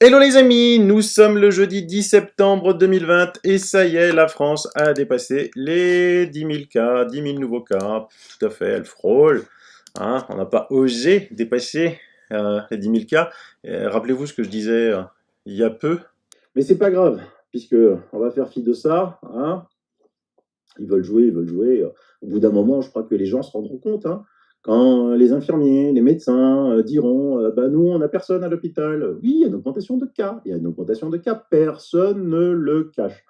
Hello les amis, nous sommes le jeudi 10 septembre 2020 et ça y est, la France a dépassé les 10 000 cas, 10 000 nouveaux cas, tout à fait, elle frôle, hein, on n'a pas osé dépasser les 10 000 cas. Rappelez-vous ce que je disais il y a peu. Mais c'est pas grave, puisque on va faire fi de ça, hein. Ils veulent jouer, ils veulent jouer. Au bout d'un moment, je crois que les gens se rendront compte, hein, quand les infirmiers, les médecins diront bah, nous, on n'a personne à l'hôpital. Oui, il y a une augmentation de cas. Il y a une augmentation de cas. Personne ne le cache.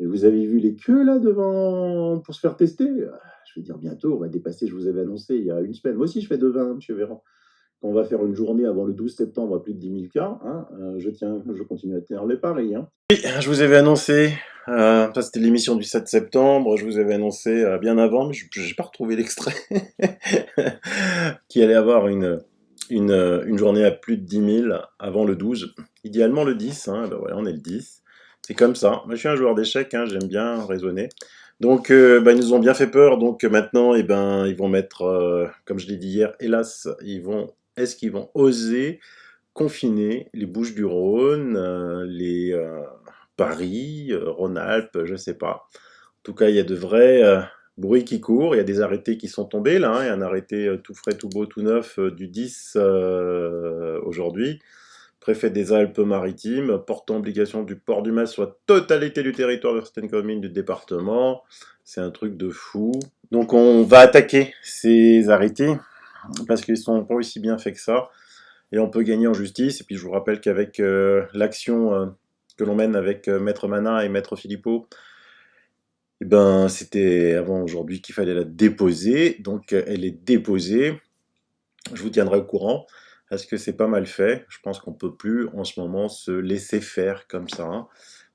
Et vous avez vu les queues là devant pour se faire tester. Je vais dire bientôt, on va dépasser, je vous avais annoncé il y a une semaine. Moi aussi, je fais devin, M. Véran. On va faire une journée avant le 12 septembre à plus de 10 000 cas. Hein. Je continue à tenir les paris. Hein. Oui, je vous avais annoncé, ça c'était l'émission du 7 septembre, je vous avais annoncé bien avant, mais je n'ai pas retrouvé l'extrait, qu'il allait avoir une journée à plus de 10 000 avant le 12, idéalement le 10, hein, ben voilà, on est le 10, c'est comme ça. Moi je suis un joueur d'échecs, hein, j'aime bien raisonner. Donc ben, ils nous ont bien fait peur, donc maintenant eh ben, ils vont mettre, comme je l'ai dit hier, hélas, est-ce qu'ils vont oser confiner les Bouches-du-Rhône, les Paris, Rhône-Alpes, je ne sais pas. En tout cas, il y a de vrais bruits qui courent, il y a des arrêtés qui sont tombés là, hein. Il y a un arrêté tout frais, tout beau, tout neuf du 10 aujourd'hui. Préfet des Alpes-Maritimes, portant obligation du port du masque sur la totalité du territoire de certaines communes du département. C'est un truc de fou. Donc on va attaquer ces arrêtés, parce qu'ils sont pas aussi bien faits que ça. Et on peut gagner en justice. Et puis je vous rappelle qu'avec l'action que l'on mène avec Maître Manin et Maître Philippot, eh ben, c'était avant aujourd'hui qu'il fallait la déposer. Donc elle est déposée. Je vous tiendrai au courant. Parce que c'est pas mal fait. Je pense qu'on peut plus en ce moment se laisser faire comme ça. Hein.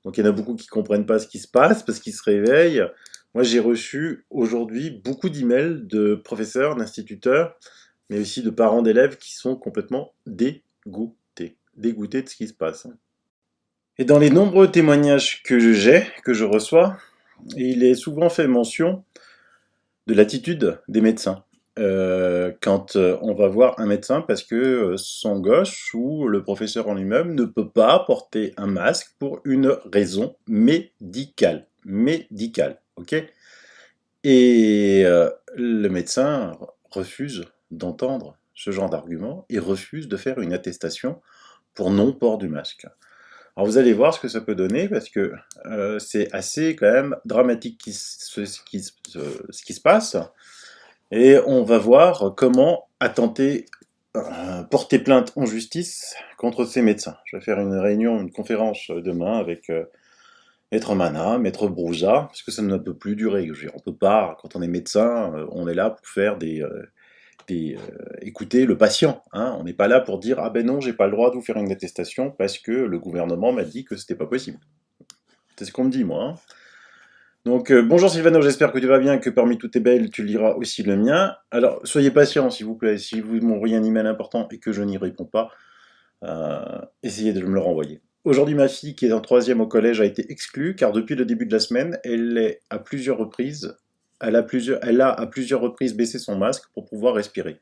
Donc il y en a beaucoup qui comprennent pas ce qui se passe parce qu'ils se réveillent. Moi j'ai reçu aujourd'hui beaucoup d'emails de professeurs, d'instituteurs, mais aussi de parents d'élèves qui sont complètement dégoûtés de ce qui se passe. Et dans les nombreux témoignages que je reçois, il est souvent fait mention de l'attitude des médecins. Quand on va voir un médecin parce que son gosse ou le professeur en lui-même ne peut pas porter un masque pour une raison médicale. Médicale, ok? Et le médecin refuse d'entendre ce genre d'argument et refuse de faire une attestation pour non-port du masque. Alors vous allez voir ce que ça peut donner parce que c'est assez quand même dramatique ce qui se passe et on va voir comment porter plainte en justice contre ces médecins. Je vais faire une réunion, une conférence demain avec Maître Mana, Maître Brouza, parce que ça ne peut plus durer. On peut pas, quand on est médecin, on est là pour faire écouter le patient. Hein. On n'est pas là pour dire ah ben non, j'ai pas le droit de vous faire une attestation parce que le gouvernement m'a dit que c'était pas possible. C'est ce qu'on me dit moi. Hein. Donc bonjour Sylvano, j'espère que tu vas bien, que parmi toutes tes belles, tu liras aussi le mien. Alors soyez patient s'il vous plaît, si vous m'envoyez un email important et que je n'y réponds pas, essayez de me le renvoyer. Aujourd'hui, ma fille, qui est en 3e au collège, a été exclue, car depuis le début de la semaine, elle a à plusieurs reprises baissé son masque pour pouvoir respirer.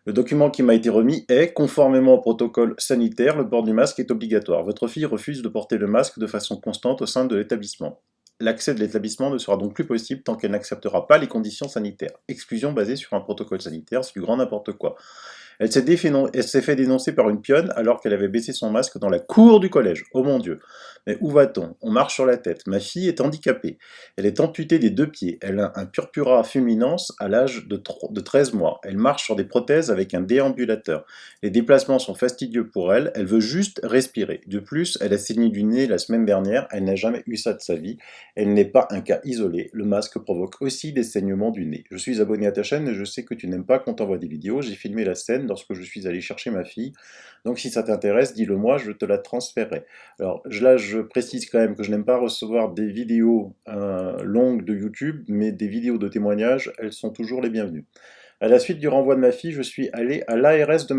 Le document qui m'a été remis est, conformément au protocole sanitaire, le port du masque est obligatoire. Votre fille refuse de porter le masque de façon constante au sein de l'établissement. L'accès de l'établissement ne sera donc plus possible tant qu'elle n'acceptera pas les conditions sanitaires. Exclusion basée sur un protocole sanitaire, c'est du grand n'importe quoi. Elle s'est fait dénoncer par une pionne alors qu'elle avait baissé son masque dans la cour du collège. Oh mon Dieu. Mais où va-t-on? On marche sur la tête. Ma fille est handicapée. Elle est amputée des 2 pieds. Elle a un purpura fulminans à l'âge de 13 mois. Elle marche sur des prothèses avec un déambulateur. Les déplacements sont fastidieux pour elle. Elle veut juste respirer. De plus, elle a saigné du nez la semaine dernière. Elle n'a jamais eu ça de sa vie. Elle n'est pas un cas isolé. Le masque provoque aussi des saignements du nez. Je suis abonné à ta chaîne et je sais que tu n'aimes pas qu'on t'envoie des vidéos. J'ai filmé la scène lorsque je suis allé chercher ma fille. Donc si ça t'intéresse, dis-le moi, je te la transférerai. Alors là, je précise quand même que je n'aime pas recevoir des vidéos longues de YouTube, mais des vidéos de témoignages, elles sont toujours les bienvenues. À la suite du renvoi de ma fille, je suis allé à l'ARS de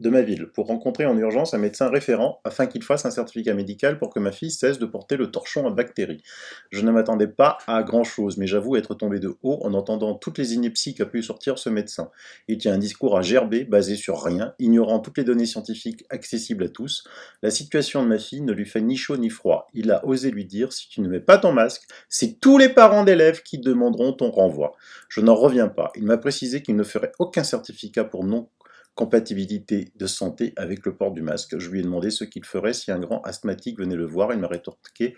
ma ville pour rencontrer en urgence un médecin référent afin qu'il fasse un certificat médical pour que ma fille cesse de porter le torchon à bactéries. Je ne m'attendais pas à grand-chose, mais j'avoue être tombé de haut en entendant toutes les inepties qu'a pu sortir ce médecin. Il tient un discours à gerber, basé sur rien, ignorant toutes les données scientifiques accessibles à tous. La situation de ma fille ne lui fait ni chaud ni froid. Il a osé lui dire « Si tu ne mets pas ton masque, c'est tous les parents d'élèves qui demanderont ton renvoi ». Je n'en reviens pas. Il m'a précisé qu'il ne ferait aucun certificat pour non-compatibilité de santé avec le port du masque. Je lui ai demandé ce qu'il ferait si un grand asthmatique venait le voir. Il m'a rétorqué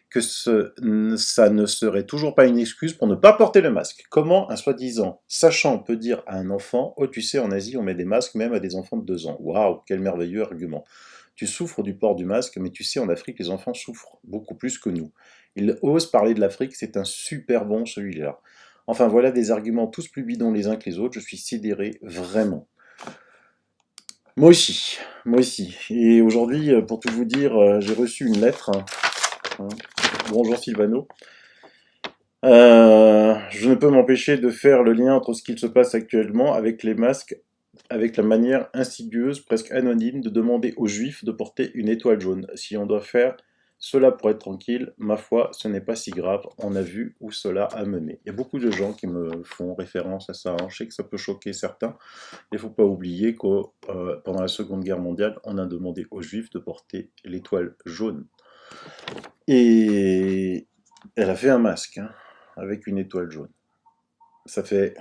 que ça ne serait toujours pas une excuse pour ne pas porter le masque. Comment un soi-disant sachant peut dire à un enfant « Oh, tu sais, en Asie, on met des masques même à des enfants de 2 ans. » Waouh, quel merveilleux argument. Tu souffres du port du masque, mais tu sais, en Afrique, les enfants souffrent beaucoup plus que nous. Il ose parler de l'Afrique, c'est un super bon celui-là. Enfin voilà des arguments tous plus bidons les uns que les autres, je suis sidéré, vraiment. Moi aussi, moi aussi. Et aujourd'hui, pour tout vous dire, j'ai reçu une lettre. Bonjour Sylvano. Je ne peux m'empêcher de faire le lien entre ce qu'il se passe actuellement avec les masques, avec la manière insidieuse, presque anonyme, de demander aux juifs de porter une étoile jaune. Si on doit faire cela pour être tranquille, ma foi, ce n'est pas si grave, on a vu où cela a mené. Il y a beaucoup de gens qui me font référence à ça, je sais que ça peut choquer certains, il ne faut pas oublier que pendant la Seconde Guerre mondiale, on a demandé aux Juifs de porter l'étoile jaune. Et elle a fait un masque, avec une étoile jaune. Ça fait...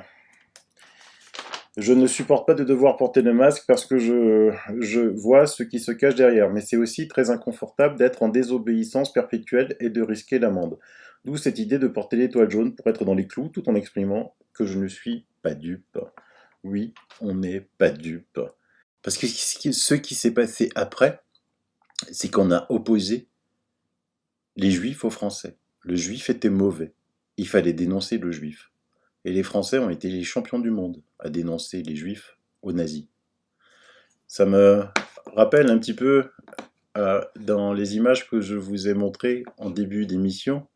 Je ne supporte pas de devoir porter le masque parce que je vois ce qui se cache derrière, mais c'est aussi très inconfortable d'être en désobéissance perpétuelle et de risquer l'amende. D'où cette idée de porter l'étoile jaune pour être dans les clous, tout en exprimant que je ne suis pas dupe. Oui, on n'est pas dupe. Parce que ce qui s'est passé après, c'est qu'on a opposé les Juifs aux Français. Le Juif était mauvais. Il fallait dénoncer le Juif. Et les Français ont été les champions du monde à dénoncer les Juifs aux nazis. Ça me rappelle un petit peu, dans les images que je vous ai montrées en début d'émission,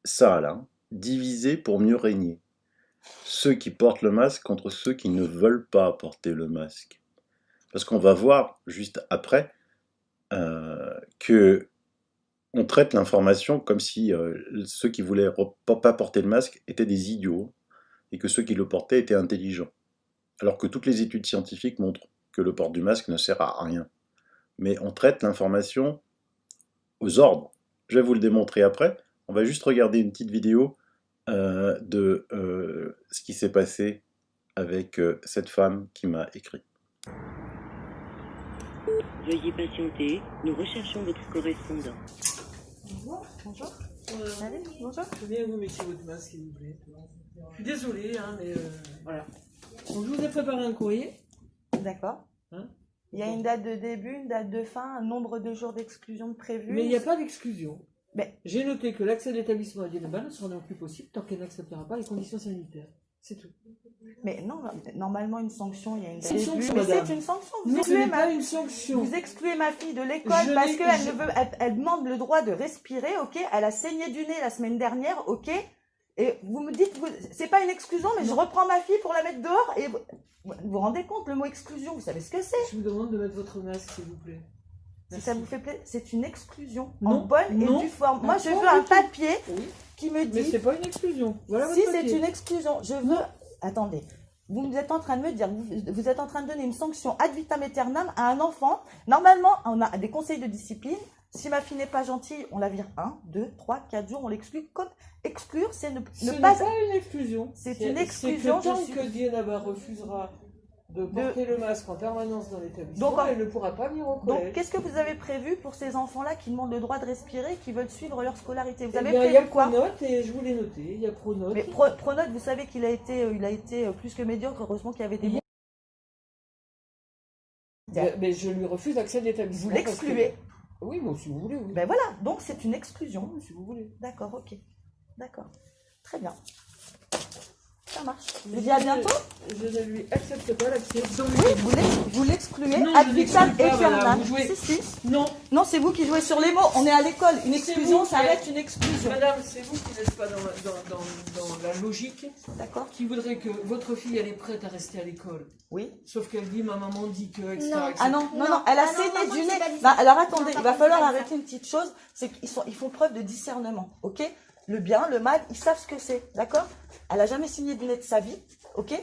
ça là, diviser pour mieux régner. Ceux qui portent le masque contre ceux qui ne veulent pas porter le masque. Parce qu'on va voir juste après que on traite l'information comme si ceux qui voulaient pas porter le masque étaient des idiots et que ceux qui le portaient étaient intelligents. Alors que toutes les études scientifiques montrent que le port du masque ne sert à rien. Mais on traite l'information aux ordres. Je vais vous le démontrer après. On va juste regarder une petite vidéo de ce qui s'est passé avec cette femme qui m'a écrit. Veuillez patienter, nous recherchons votre correspondant. Bonjour. Bonjour. Allez, bonjour. Je veux bien que vous mettiez votre masque, s'il vous plaît. Je suis désolé, mais voilà. Donc, je vous ai préparé un courrier. D'accord. Il y a une date de début, une date de fin, un nombre de jours d'exclusion prévu. Mais il n'y a pas d'exclusion. Mais... J'ai noté que l'accès à l'établissement à Dieneba ne sera donc plus possible tant qu'elle n'acceptera pas les conditions sanitaires. C'est tout. Mais non, normalement, une sanction, il y a une date de début. Sanction, mais madame. C'est une sanction. Non, ce n'est pas une sanction. Vous excluez ma fille de l'école parce qu'elle demande le droit de respirer, ok. Elle a saigné du nez la semaine dernière, ok. Et vous me dites, c'est pas une exclusion, mais non. Je reprends ma fille pour la mettre dehors. Et vous vous rendez compte, le mot exclusion, vous savez ce que c'est? Je vous demande de mettre votre masque, s'il vous plaît. Si ça vous fait plaisir, c'est une exclusion non, en bonne et due forme. Moi, je veux un papier qui me dit... Mais c'est pas une exclusion. Voilà si c'est une exclusion, je veux... Attendez, vous êtes en train de me dire, vous êtes en train de donner une sanction ad vitam aeternam à un enfant. Normalement, on a des conseils de discipline. Si ma fille n'est pas gentille, on la vire 1, 2, 3, 4 jours, on l'exclut. Comme exclure, c'est ne pas... Ce n'est pas une exclusion. C'est une exclusion. C'est que tant que Dienaba refusera de porter le masque en permanence dans l'établissement, elle ne pourra pas venir au collège. Donc, qu'est-ce que vous avez prévu pour ces enfants-là qui demandent le droit de respirer et qui veulent suivre leur scolarité? Vous avez prévu quoi? Il y a Pronote, et je vous l'ai noté, il y a Pronote. Mais Pronote, vous savez qu'il a été plus que médiocre, heureusement qu'il y avait des... Mais je lui refuse l'accès à l'établissement. Vous l'excluez? Oui, mais si vous voulez, oui. Ben voilà, donc c'est une exclusion. Oui, si vous voulez. D'accord, ok. D'accord. Très bien. Ça marche. Je vous dis à bientôt. Je ne lui accepte pas l'accès dans le Oui, vous l'excluez Non, ad je vitam l'exclus pas, aeternam. madame, vous jouez. Si. Non, Non, c'est vous qui jouez sur les mots. On est à l'école. Une C'est exclusion, vous ça qui reste une exclusion. madame, c'est vous qui n'êtes pas dans la logique, D'accord? qui voudrait que votre fille, elle est prête à rester à l'école. Oui. Sauf qu'elle dit, ma maman dit que, etc. Non. etc. Ah non, Non, elle a ah non, saigné par du contre, nez. j'ai pas dit Bah, ça. alors attendez, Non, il par va contre, j'ai falloir pas dit arrêter une petite chose, c'est qu'ils font preuve de discernement, ok? Le bien, le mal, ils savent ce que c'est, d'accord? Elle a jamais saigné du nez de sa vie, ok?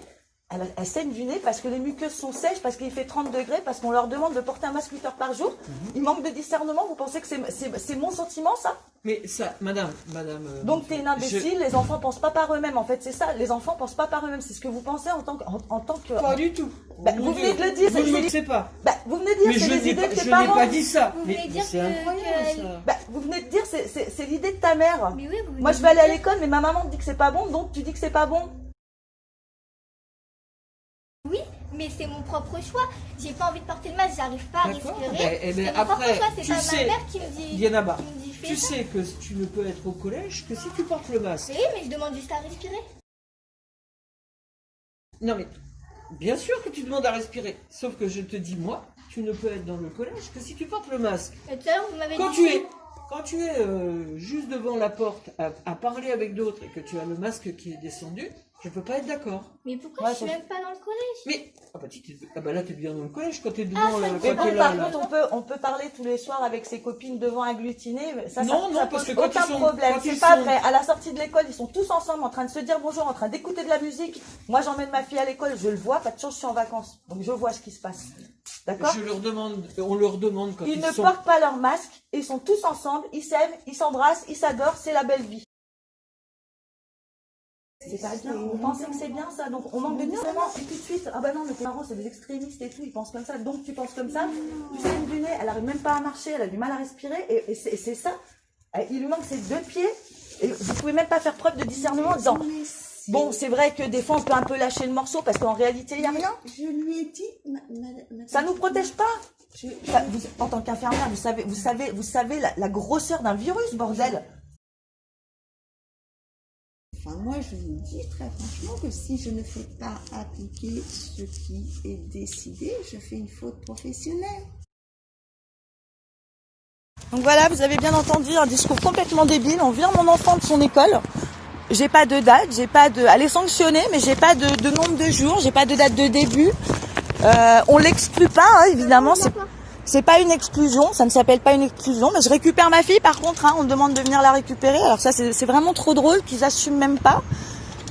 Elle saigne du nez parce que les muqueuses sont sèches, parce qu'il fait 30 degrés, parce qu'on leur demande de porter un masque 8 heures par jour. Il manque de discernement, vous pensez que c'est mon sentiment, ça? Mais ça, madame. Donc t'es une imbécile, les enfants pensent pas par eux-mêmes, en fait, c'est ça, les enfants pensent pas par eux-mêmes, c'est ce que vous pensez en tant que... Pas du tout. Bah, Mon vous Dieu. venez de le dire, Vous ne c'est- me sais pas. Bah, vous venez de dire, Mais c'est les idées de je tes n'ai parents. pas dit ça. Vous Mais voulez dire c'est que- incroyable, ça. Bah, vous venez de dire, c'est l'idée de ta mère. Mais oui, vous Moi, je venez vais aller de à dire- l'école, mais ma maman me dit que c'est pas bon, donc tu dis que c'est pas bon. Oui, mais c'est mon propre choix. J'ai pas envie de porter le masque, j'arrive pas à D'accord. respirer. Eh ben, C'est mon propre après, choix, c'est tu pas sais, ma mère qui me dit. Diana Bar, qui me dit, fais tu ça. sais que tu ne peux être au collège que si tu portes le masque. Oui, mais je demande juste à respirer. Non mais, bien sûr que tu demandes à respirer. Sauf que je te dis, moi, tu ne peux être dans le collège que si tu portes le masque. Mais tout à l'heure, vous m'avez Quand dit. tu es juste devant la porte à parler avec d'autres et que tu as le masque qui est descendu, je peux pas être d'accord. Mais pourquoi Ouais, je suis ça- même pas dans le collège? Mais là t'es bien dans le collège quand t'es devant Ah, ça le me Mais fait quand bon, t'es par là. contre, on peut parler tous les soirs avec ses copines devant agglutinées. Ça Non, ça parce pose que quand aucun ils sont- problème. quand C'est ils pas sont- vrai. À la sortie de l'école, ils sont tous ensemble en train de se dire bonjour, en train d'écouter de la musique. Moi, j'emmène ma fille à l'école, je le vois. Pas de chance, je suis en vacances. Donc, je vois ce qui se passe. D'accord? On leur demande quand Ils ils ne sont. portent pas leur masque, ils sont tous ensemble, ils s'aiment, ils s'embrassent, ils s'adorent, c'est la belle vie. C'est pas bien, vous pensez que c'est bien ça, donc on manque de discernement, et tout de suite, ah bah non, mais tes parents c'est des extrémistes et tout, ils pensent comme ça, donc tu penses comme ça, tu saignes du nez, elle arrive même pas à marcher, elle a du mal à respirer, et c'est ça, il lui manque ses deux pieds, et vous pouvez même pas faire preuve de discernement en disant, bon, c'est vrai que des fois on peut un peu lâcher le morceau, parce qu'en réalité il n'y a rien, Je lui ai dit, ça nous protège pas. Ça, en tant qu'infirmière, vous savez la grosseur d'un virus, bordel. enfin, moi, je vous dis très franchement que si je ne fais pas appliquer ce qui est décidé, je fais une faute professionnelle. Donc voilà, vous avez bien entendu un discours complètement débile. On vire mon enfant de son école. J'ai pas de date, elle est sanctionnée, mais j'ai pas de nombre de jours, j'ai pas de date de début. On l'exclut pas, hein, évidemment. C'est pas une exclusion, ça ne s'appelle pas une exclusion. Mais je récupère ma fille, par contre, hein, on me demande de venir la récupérer. Alors ça, c'est vraiment trop drôle qu'ils assument même pas.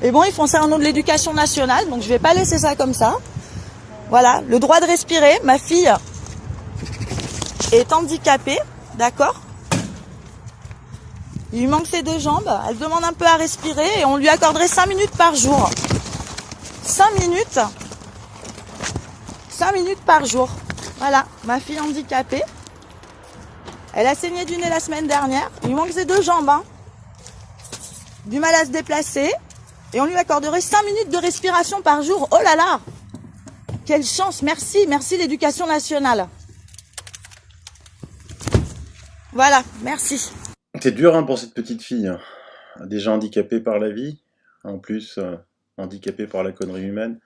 Et bon, ils font ça au nom de l'éducation nationale, donc je vais pas laisser ça comme ça. Voilà, le droit de respirer. Ma fille est handicapée, d'accord ? Il lui manque ses deux jambes, elle demande un peu à respirer et on lui accorderait 5 minutes par jour. 5 minutes. 5 minutes par jour. Voilà, ma fille handicapée. Elle a saigné du nez la semaine dernière. Il lui manque ses deux jambes. Hein. Du mal à se déplacer. Et on lui accorderait 5 minutes de respiration par jour. Oh là là! Quelle chance! Merci, merci l'éducation nationale. Voilà, merci. C'est dur hein, pour cette petite fille, hein. Déjà handicapée par la vie, en plus handicapée par la connerie humaine.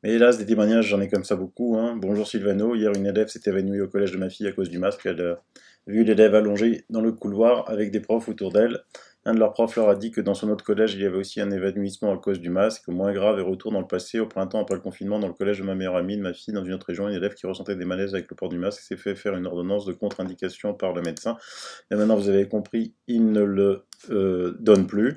Mais hélas, des témoignages, j'en ai comme ça beaucoup. Hein. Bonjour Sylvano, hier une élève s'est évanouie au collège de ma fille à cause du masque. Elle a vu l'élève allongée dans le couloir avec des profs autour d'elle. Un de leurs profs leur a dit que dans son autre collège, il y avait aussi un évanouissement à cause du masque, moins grave et retour dans le passé, au printemps après le confinement, dans le collège de ma meilleure amie, de ma fille, dans une autre région, une élève qui ressentait des malaises avec le port du masque s'est fait faire une ordonnance de contre-indication par le médecin. Et maintenant, vous avez compris, il ne le donne plus.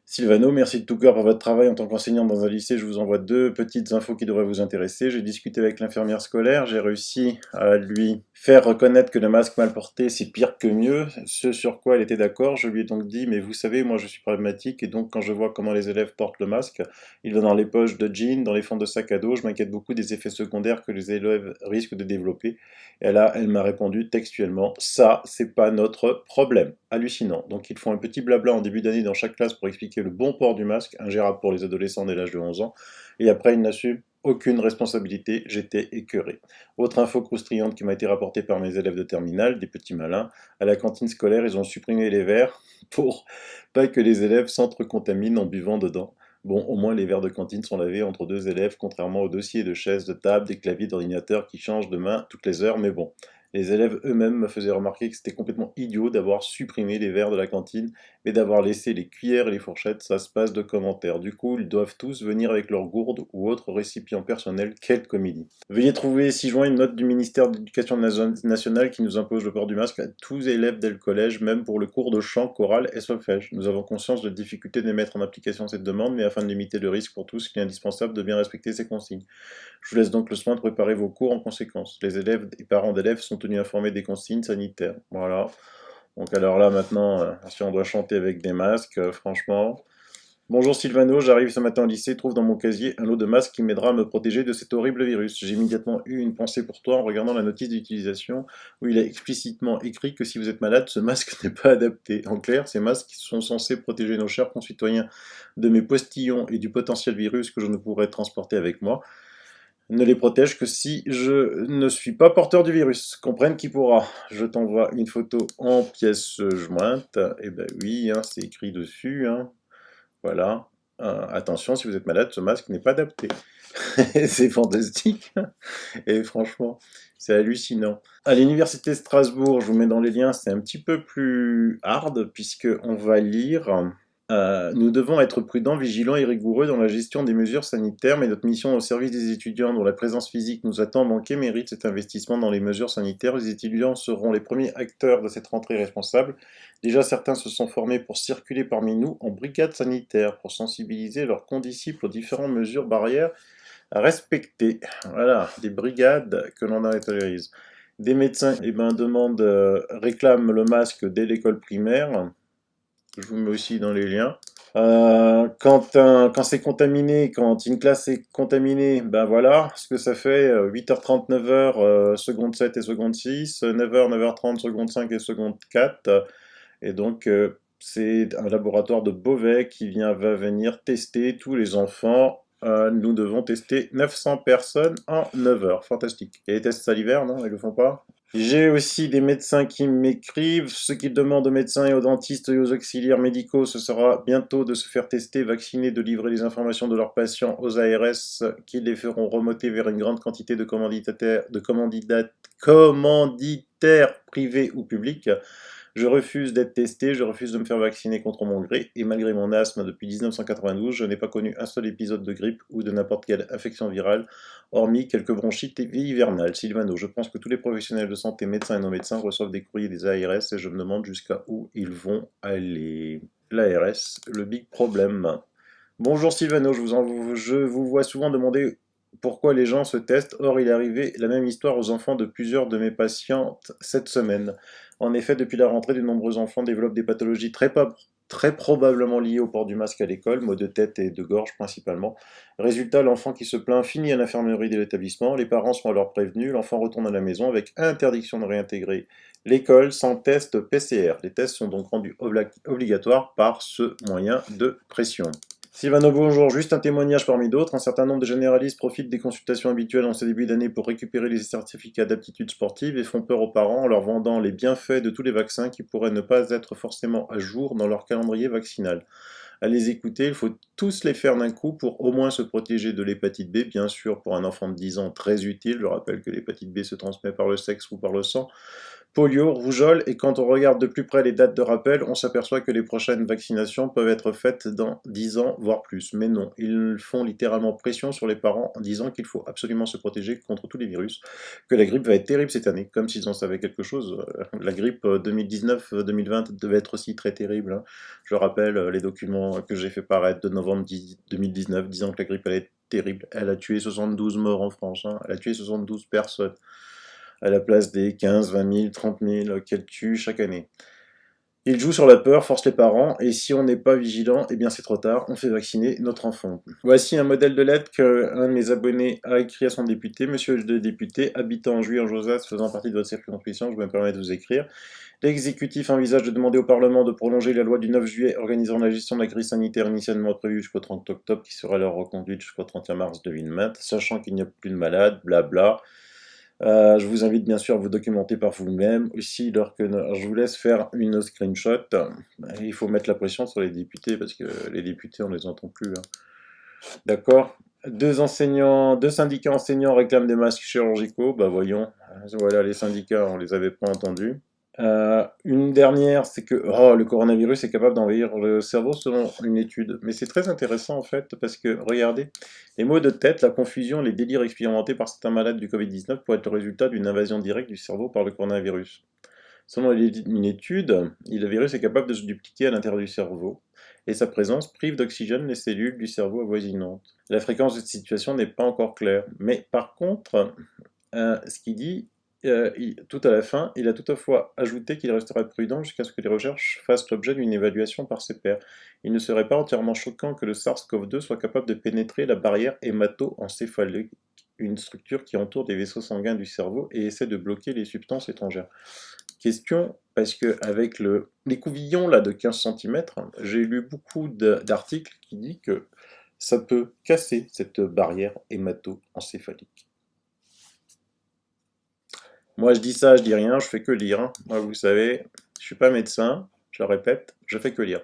Sylvano, merci de tout cœur pour votre travail en tant qu'enseignante dans un lycée. Je vous envoie 2 petites infos qui devraient vous intéresser. J'ai discuté avec l'infirmière scolaire. J'ai réussi à lui faire reconnaître que le masque mal porté, c'est pire que mieux. Ce sur quoi elle était d'accord. Je lui ai donc dit, mais vous savez, moi je suis pragmatique et donc quand je vois comment les élèves portent le masque, il va dans les poches de jeans, dans les fonds de sac à dos, je m'inquiète beaucoup des effets secondaires que les élèves risquent de développer. Et là, elle m'a répondu textuellement, ça, c'est pas notre problème. Hallucinant. Donc ils font un petit blabla en début d'année dans chaque classe pour expliquer le bon port du masque, ingérable pour les adolescents dès l'âge de 11 ans, et après ils n'assument aucune responsabilité, j'étais écœuré. Autre info croustillante qui m'a été rapportée par mes élèves de terminale, des petits malins, à la cantine scolaire, ils ont supprimé les verres pour pas que les élèves s'entrecontaminent en buvant dedans. Bon, au moins les verres de cantine sont lavés entre deux élèves, contrairement aux dossiers de chaises, de table, des claviers d'ordinateur qui changent de main toutes les heures, mais bon. Les élèves eux-mêmes me faisaient remarquer que c'était complètement idiot d'avoir supprimé les verres de la cantine, mais d'avoir laissé les cuillères et les fourchettes, ça se passe de commentaires. Du coup, ils doivent tous venir avec leurs gourdes ou autres récipients personnels, quelle comédie. Veuillez trouver ci-joint une note du ministère de l'Éducation nationale qui nous impose le port du masque à tous les élèves dès le collège, même pour le cours de chant, chorale et solfège. Nous avons conscience de la difficulté de mettre en application cette demande, mais afin de limiter le risque pour tous, il est indispensable de bien respecter ces consignes. Je vous laisse donc le soin de préparer vos cours en conséquence. Les élèves et parents d'élèves sont tenus informés des consignes sanitaires. Voilà. Donc alors là maintenant, si on doit chanter avec des masques, franchement... Bonjour Sylvano, j'arrive ce matin au lycée, trouve dans mon casier un lot de masques qui m'aidera à me protéger de cet horrible virus. J'ai immédiatement eu une pensée pour toi en regardant la notice d'utilisation où il est explicitement écrit que si vous êtes malade, ce masque n'est pas adapté. En clair, ces masques sont censés protéger nos chers concitoyens de mes postillons et du potentiel virus que je ne pourrais transporter avec moi. Ne les protège que si je ne suis pas porteur du virus. Comprenne qui pourra. Je t'envoie une photo en pièce jointe. Eh ben oui, hein, c'est écrit dessus. Hein. Voilà. Attention, si vous êtes malade, ce masque n'est pas adapté. C'est fantastique. Et franchement, c'est hallucinant. À l'université de Strasbourg, je vous mets dans les liens, c'est un petit peu plus hard, puisqu'on va lire... nous devons être prudents, vigilants et rigoureux dans la gestion des mesures sanitaires, mais notre mission au service des étudiants dont la présence physique nous a tant manqué mérite cet investissement dans les mesures sanitaires. Les étudiants seront les premiers acteurs de cette rentrée responsable. Déjà, certains se sont formés pour circuler parmi nous en brigade sanitaire, pour sensibiliser leurs condisciples aux différentes mesures barrières à respecter. Voilà, des brigades que l'on autorise. Des médecins réclament le masque dès l'école primaire. Je vous mets aussi dans les liens. Quand c'est contaminé, quand une classe est contaminée, ben voilà ce que ça fait, 8h30, 9h, seconde 7 et seconde 6, 9h, 9h30, seconde 5 et seconde 4. Et donc, c'est un laboratoire de Beauvais qui va venir tester tous les enfants. Nous devons tester 900 personnes en 9 heures. Fantastique. Et les tests salivaires, non? Ils le font pas? J'ai aussi des médecins qui m'écrivent. Ce qu'ils demandent aux médecins et aux dentistes et aux auxiliaires médicaux, ce sera bientôt de se faire tester, vacciner, de livrer les informations de leurs patients aux ARS qui les feront remonter vers une grande quantité de commanditaires privés ou publics. Je refuse d'être testé, je refuse de me faire vacciner contre mon gré, et malgré mon asthme depuis 1992, je n'ai pas connu un seul épisode de grippe ou de n'importe quelle infection virale, hormis quelques bronchites hivernales. Sylvano, je pense que tous les professionnels de santé, médecins et non-médecins, reçoent des courriers des ARS et je me demande jusqu'à où ils vont aller. L'ARS, le big problème. Bonjour Sylvano, je vous vois souvent demander pourquoi les gens se testent. Or, il est arrivé la même histoire aux enfants de plusieurs de mes patientes cette semaine. En effet, depuis la rentrée, de nombreux enfants développent des pathologies très probablement liées au port du masque à l'école, maux de tête et de gorge principalement. Résultat, l'enfant qui se plaint finit à l'infirmerie de l'établissement, les parents sont alors prévenus, l'enfant retourne à la maison avec interdiction de réintégrer l'école sans test PCR. Les tests sont donc rendus obligatoires par ce moyen de pression. Sylvano, bonjour. Juste un témoignage parmi d'autres. Un certain nombre de généralistes profitent des consultations habituelles en ce début d'année pour récupérer les certificats d'aptitude sportive et font peur aux parents en leur vendant les bienfaits de tous les vaccins qui pourraient ne pas être forcément à jour dans leur calendrier vaccinal. À les écouter, il faut tous les faire d'un coup pour au moins se protéger de l'hépatite B, bien sûr pour un enfant de 10 ans très utile. Je rappelle que l'hépatite B se transmet par le sexe ou par le sang. Polio, rougeole, et quand on regarde de plus près les dates de rappel, on s'aperçoit que les prochaines vaccinations peuvent être faites dans 10 ans, voire plus. Mais non, ils font littéralement pression sur les parents en disant qu'il faut absolument se protéger contre tous les virus, que la grippe va être terrible cette année, comme s'ils en savaient quelque chose. La grippe 2019-2020 devait être aussi très terrible. Hein. Je rappelle les documents que j'ai fait paraître de novembre 2019, disant que la grippe allait être terrible. Elle a tué 72 morts en France, hein. Elle a tué 72 personnes. À la place des 15, 20 000, 30 000 qu'elle tue chaque année. Il joue sur la peur, force les parents, et si on n'est pas vigilant, eh bien c'est trop tard, on fait vacciner notre enfant. Voici un modèle de lettre qu'un de mes abonnés a écrit à son député. Monsieur le député, habitant en Juilly-en-Josas, faisant partie de votre circonscription, je me permets de vous écrire. L'exécutif envisage de demander au Parlement de prolonger la loi du 9 juillet organisant la gestion de la crise sanitaire initialement prévue jusqu'au 30 octobre, qui sera alors reconduite jusqu'au 31 mars 2020, sachant qu'il n'y a plus de malades, blabla. Je vous invite bien sûr à vous documenter par vous-même. Aussi, je vous laisse faire une screenshot. Il faut mettre la pression sur les députés parce que les députés, on ne les entend plus. Hein. D'accord. Deux syndicats enseignants réclament des masques chirurgicaux. Bah voyons, voilà les syndicats, on les avait pas entendus. Une dernière, c'est que le coronavirus est capable d'envahir le cerveau selon une étude. Mais c'est très intéressant en fait, parce que regardez, les maux de tête, la confusion, les délires expérimentés par certains malades du Covid-19 pourraient être le résultat d'une invasion directe du cerveau par le coronavirus. Selon une étude, le virus est capable de se dupliquer à l'intérieur du cerveau, et sa présence prive d'oxygène les cellules du cerveau avoisinantes. La fréquence de cette situation n'est pas encore claire, mais par contre, ce qu'il dit, tout à la fin, il a toutefois ajouté qu'il resterait prudent jusqu'à ce que les recherches fassent l'objet d'une évaluation par ses pairs. Il ne serait pas entièrement choquant que le SARS-CoV-2 soit capable de pénétrer la barrière hémato-encéphalique, une structure qui entoure des vaisseaux sanguins du cerveau et essaie de bloquer les substances étrangères. Question, parce que avec les couvillons là, de 15 cm, j'ai lu beaucoup d'articles qui disent que ça peut casser cette barrière hémato-encéphalique. Moi je dis ça, je dis rien, je fais que lire. Hein. Moi vous savez, je suis pas médecin, je le répète, je fais que lire.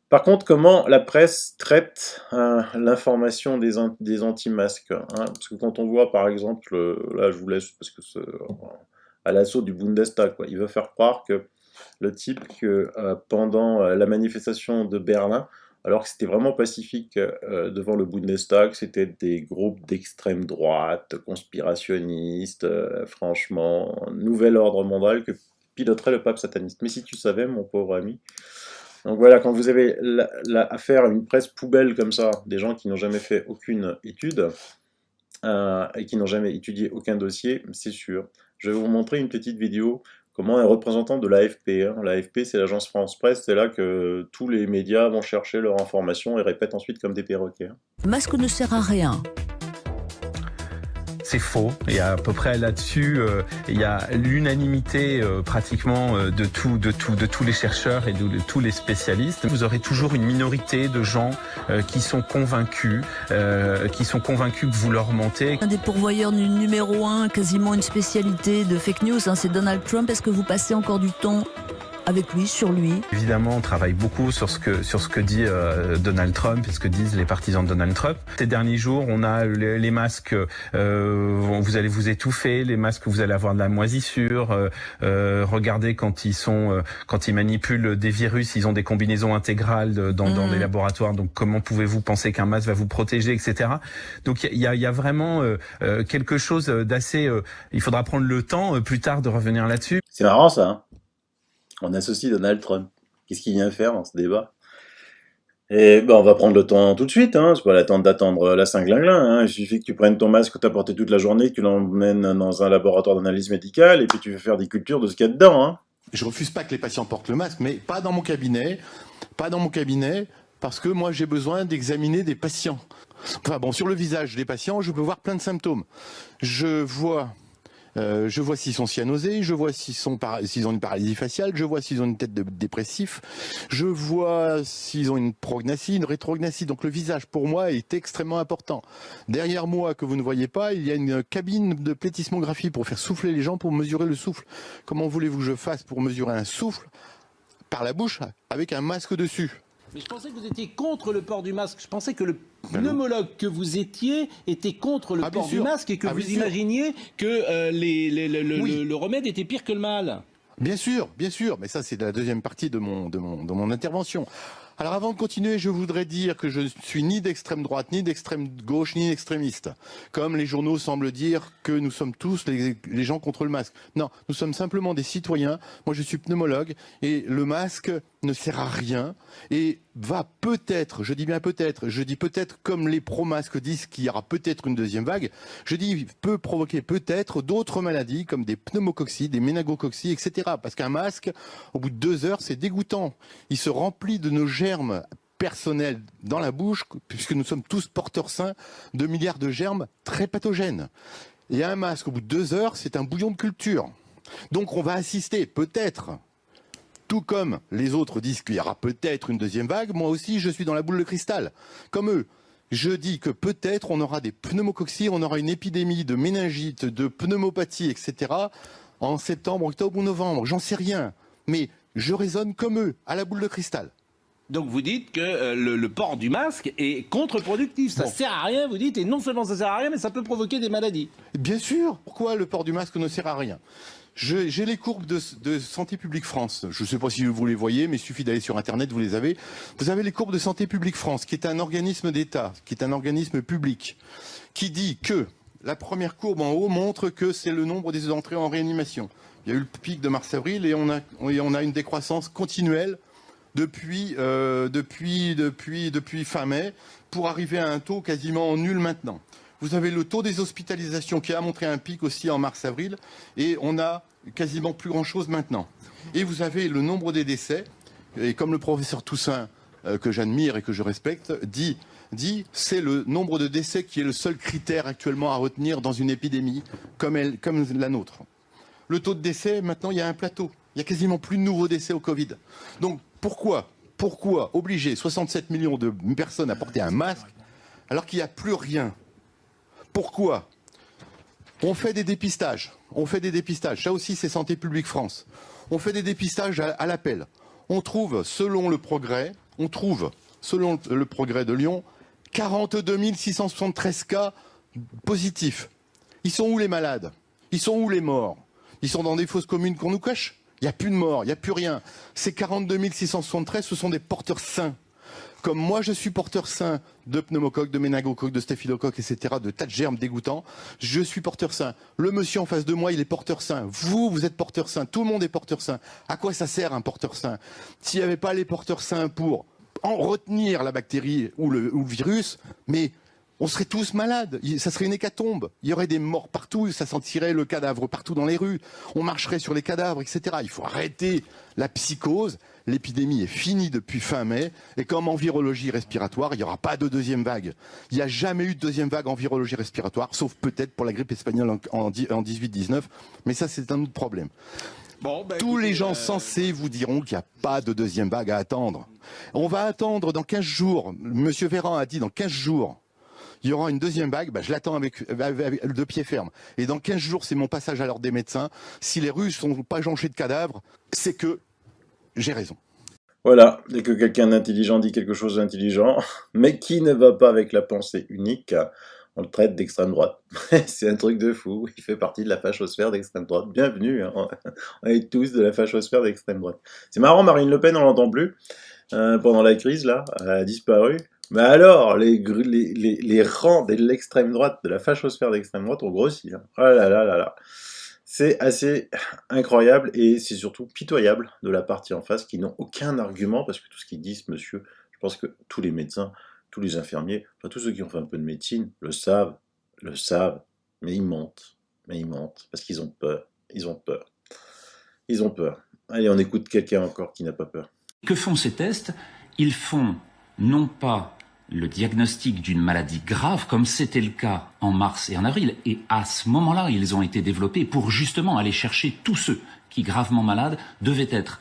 Par contre, comment la presse traite l'information des anti-masques, hein, parce que quand on voit par exemple, là je vous laisse parce que c'est à l'assaut du Bundestag, quoi. Il veut faire croire que le type que pendant la manifestation de Berlin, alors que c'était vraiment pacifique devant le Bundestag, c'était des groupes d'extrême droite, conspirationnistes, franchement, nouvel ordre mondial que piloterait le pape sataniste. Mais si tu savais, mon pauvre ami. Donc voilà, quand vous avez affaire à une presse poubelle comme ça, des gens qui n'ont jamais fait aucune étude et qui n'ont jamais étudié aucun dossier, c'est sûr. Je vais vous montrer une petite vidéo, comment un représentant de l'AFP, hein. L'AFP c'est l'agence France Presse, c'est là que tous les médias vont chercher leur information et répètent ensuite comme des perroquets. Hein. Le masque ne sert à rien. C'est faux, et à peu près là-dessus, il y a l'unanimité pratiquement de tous les chercheurs et de tous les spécialistes. Vous aurez toujours une minorité de gens qui sont convaincus que vous leur mentez. Un des pourvoyeurs du numéro 1, quasiment une spécialité de fake news, hein, c'est Donald Trump. Est-ce que vous passez encore du temps avec lui, sur lui? Évidemment, on travaille beaucoup sur ce que dit Donald Trump et ce que disent les partisans de Donald Trump. Ces derniers jours, on a les masques, vous allez vous étouffer, les masques, vous allez avoir de la moisissure. Regardez quand ils manipulent des virus, ils ont des combinaisons intégrales dans les laboratoires. Donc, comment pouvez-vous penser qu'un masque va vous protéger, etc. Donc, il y a vraiment quelque chose d'assez. Il faudra prendre le temps plus tard de revenir là-dessus. C'est marrant ça. Hein, on associe Donald Trump. Qu'est-ce qu'il vient faire dans ce débat? Et on va prendre le temps tout de suite, hein. C'est pas l'attendre d'attendre la Saint-Glinglin, hein. Il suffit que tu prennes ton masque que tu as porté toute la journée, que tu l'emmènes dans un laboratoire d'analyse médicale, et puis tu fais faire des cultures de ce qu'il y a dedans. Hein. Je refuse pas que les patients portent le masque, mais pas dans mon cabinet, parce que moi j'ai besoin d'examiner des patients. Enfin bon, sur le visage des patients, je peux voir plein de symptômes. Je vois s'ils sont cyanosés, je vois s'ils ont une paralysie faciale, je vois s'ils ont une tête de dépressif, je vois s'ils ont une prognatsie, une rétrognatsie. Donc le visage, pour moi, est extrêmement important. Derrière moi, que vous ne voyez pas, il y a une cabine de plétismographie pour faire souffler les gens, pour mesurer le souffle. Comment voulez-vous que je fasse pour mesurer un souffle par la bouche avec un masque dessus? Mais je pensais que vous étiez contre le port du masque. Je pensais que le pneumologue que vous étiez était contre le port du masque et que vous imaginiez que le remède était pire que le mal. Bien sûr, mais ça c'est la deuxième partie de mon intervention. Alors avant de continuer, je voudrais dire que je ne suis ni d'extrême droite, ni d'extrême gauche, ni extrémiste. Comme les journaux semblent dire que nous sommes tous les gens contre le masque. Non, nous sommes simplement des citoyens. Moi je suis pneumologue et le masque ne sert à rien et va peut-être, je dis bien peut-être, je dis peut-être comme les pro-masques disent qu'il y aura peut-être une deuxième vague, je dis peut provoquer peut-être d'autres maladies comme des pneumococcis, des méningococcis, etc. Parce qu'un masque, au bout de 2 heures, c'est dégoûtant. Il se remplit de nos germes personnels dans la bouche, puisque nous sommes tous porteurs sains de milliards de germes très pathogènes. Et un masque, au bout de 2 heures, c'est un bouillon de culture. Donc on va assister peut-être, tout comme les autres disent qu'il y aura peut-être une deuxième vague, moi aussi je suis dans la boule de cristal, comme eux. Je dis que peut-être on aura des pneumococcis, on aura une épidémie de méningite, de pneumopathie, etc. en septembre, octobre ou novembre, j'en sais rien. Mais je raisonne comme eux, à la boule de cristal. Donc vous dites que le port du masque est contre-productif, ça sert à rien, vous dites, et non seulement ça sert à rien, mais ça peut provoquer des maladies. Bien sûr. Pourquoi le port du masque ne sert à rien? J'ai les courbes de Santé publique France. Je ne sais pas si vous les voyez, mais il suffit d'aller sur Internet, vous les avez. Vous avez les courbes de Santé publique France, qui est un organisme d'État, qui est un organisme public, qui dit que la première courbe en haut montre que c'est le nombre des entrées en réanimation. Il y a eu le pic de mars-avril et on a une décroissance continuelle depuis fin mai, pour arriver à un taux quasiment nul maintenant. Vous avez le taux des hospitalisations qui a montré un pic aussi en mars-avril, et on a quasiment plus grand-chose maintenant. Et vous avez le nombre des décès, et comme le professeur Toussaint, que j'admire et que je respecte, dit c'est le nombre de décès qui est le seul critère actuellement à retenir dans une épidémie comme la nôtre. Le taux de décès, maintenant, il y a un plateau. Il y a quasiment plus de nouveaux décès au Covid. Donc, pourquoi obliger 67 millions de personnes à porter un masque alors qu'il n'y a plus rien? Pourquoi? On fait des dépistages. Ça aussi, c'est Santé publique France. On fait des dépistages à l'appel. On trouve, selon le Progrès de Lyon, 42 673 cas positifs. Ils sont où les malades? Ils sont où les morts? Ils sont dans des fosses communes qu'on nous cache? Il n'y a plus de morts, il n'y a plus rien. Ces 42 673, ce sont des porteurs sains. Comme moi, je suis porteur sain de pneumocoque, de méningocoque, de staphylocoque, etc., de tas de germes dégoûtants. Je suis porteur sain. Le monsieur en face de moi, il est porteur sain. Vous êtes porteur sain. Tout le monde est porteur sain. À quoi ça sert un porteur sain? S'il n'y avait pas les porteurs sains pour en retenir la bactérie ou le virus, mais on serait tous malades, ça serait une hécatombe. Il y aurait des morts partout, ça sentirait le cadavre partout dans les rues. On marcherait sur les cadavres, etc. Il faut arrêter la psychose. L'épidémie est finie depuis fin mai. Et comme en virologie respiratoire, il n'y aura pas de deuxième vague. Il n'y a jamais eu de deuxième vague en virologie respiratoire, sauf peut-être pour la grippe espagnole en 18-19. Mais ça, c'est un autre problème. Tous les gens sensés vous diront qu'il n'y a pas de deuxième vague à attendre. On va attendre dans 15 jours. Monsieur Véran a dit dans 15 jours. Il y aura une deuxième vague, je l'attends avec de pied ferme. Et dans 15 jours, c'est mon passage à l'ordre des médecins. Si les rues ne sont pas jonchées de cadavres, c'est que j'ai raison. Voilà, dès que quelqu'un d'intelligent dit quelque chose d'intelligent, mais qui ne va pas avec la pensée unique, on le traite d'extrême droite. C'est un truc de fou, il fait partie de la fachosphère d'extrême droite. Bienvenue, hein. On est tous de la fachosphère d'extrême droite. C'est marrant, Marine Le Pen, on l'entend plus. Pendant la crise, là, elle a disparu. Mais alors, les rangs de l'extrême droite, de la fachosphère d'extrême droite ont grossi. Hein. Oh là là là là. C'est assez incroyable et c'est surtout pitoyable de la partie en face qui n'ont aucun argument parce que tout ce qu'ils disent, monsieur, je pense que tous les médecins, tous les infirmiers, enfin tous ceux qui ont fait un peu de médecine le savent, mais ils mentent parce qu'ils ont peur. Ils ont peur. Allez, on écoute quelqu'un encore qui n'a pas peur. Que font ces tests? Ils font non pas le diagnostic d'une maladie grave, comme c'était le cas en mars et en avril, et à ce moment-là, ils ont été développés pour justement aller chercher tous ceux qui, gravement malades, devaient être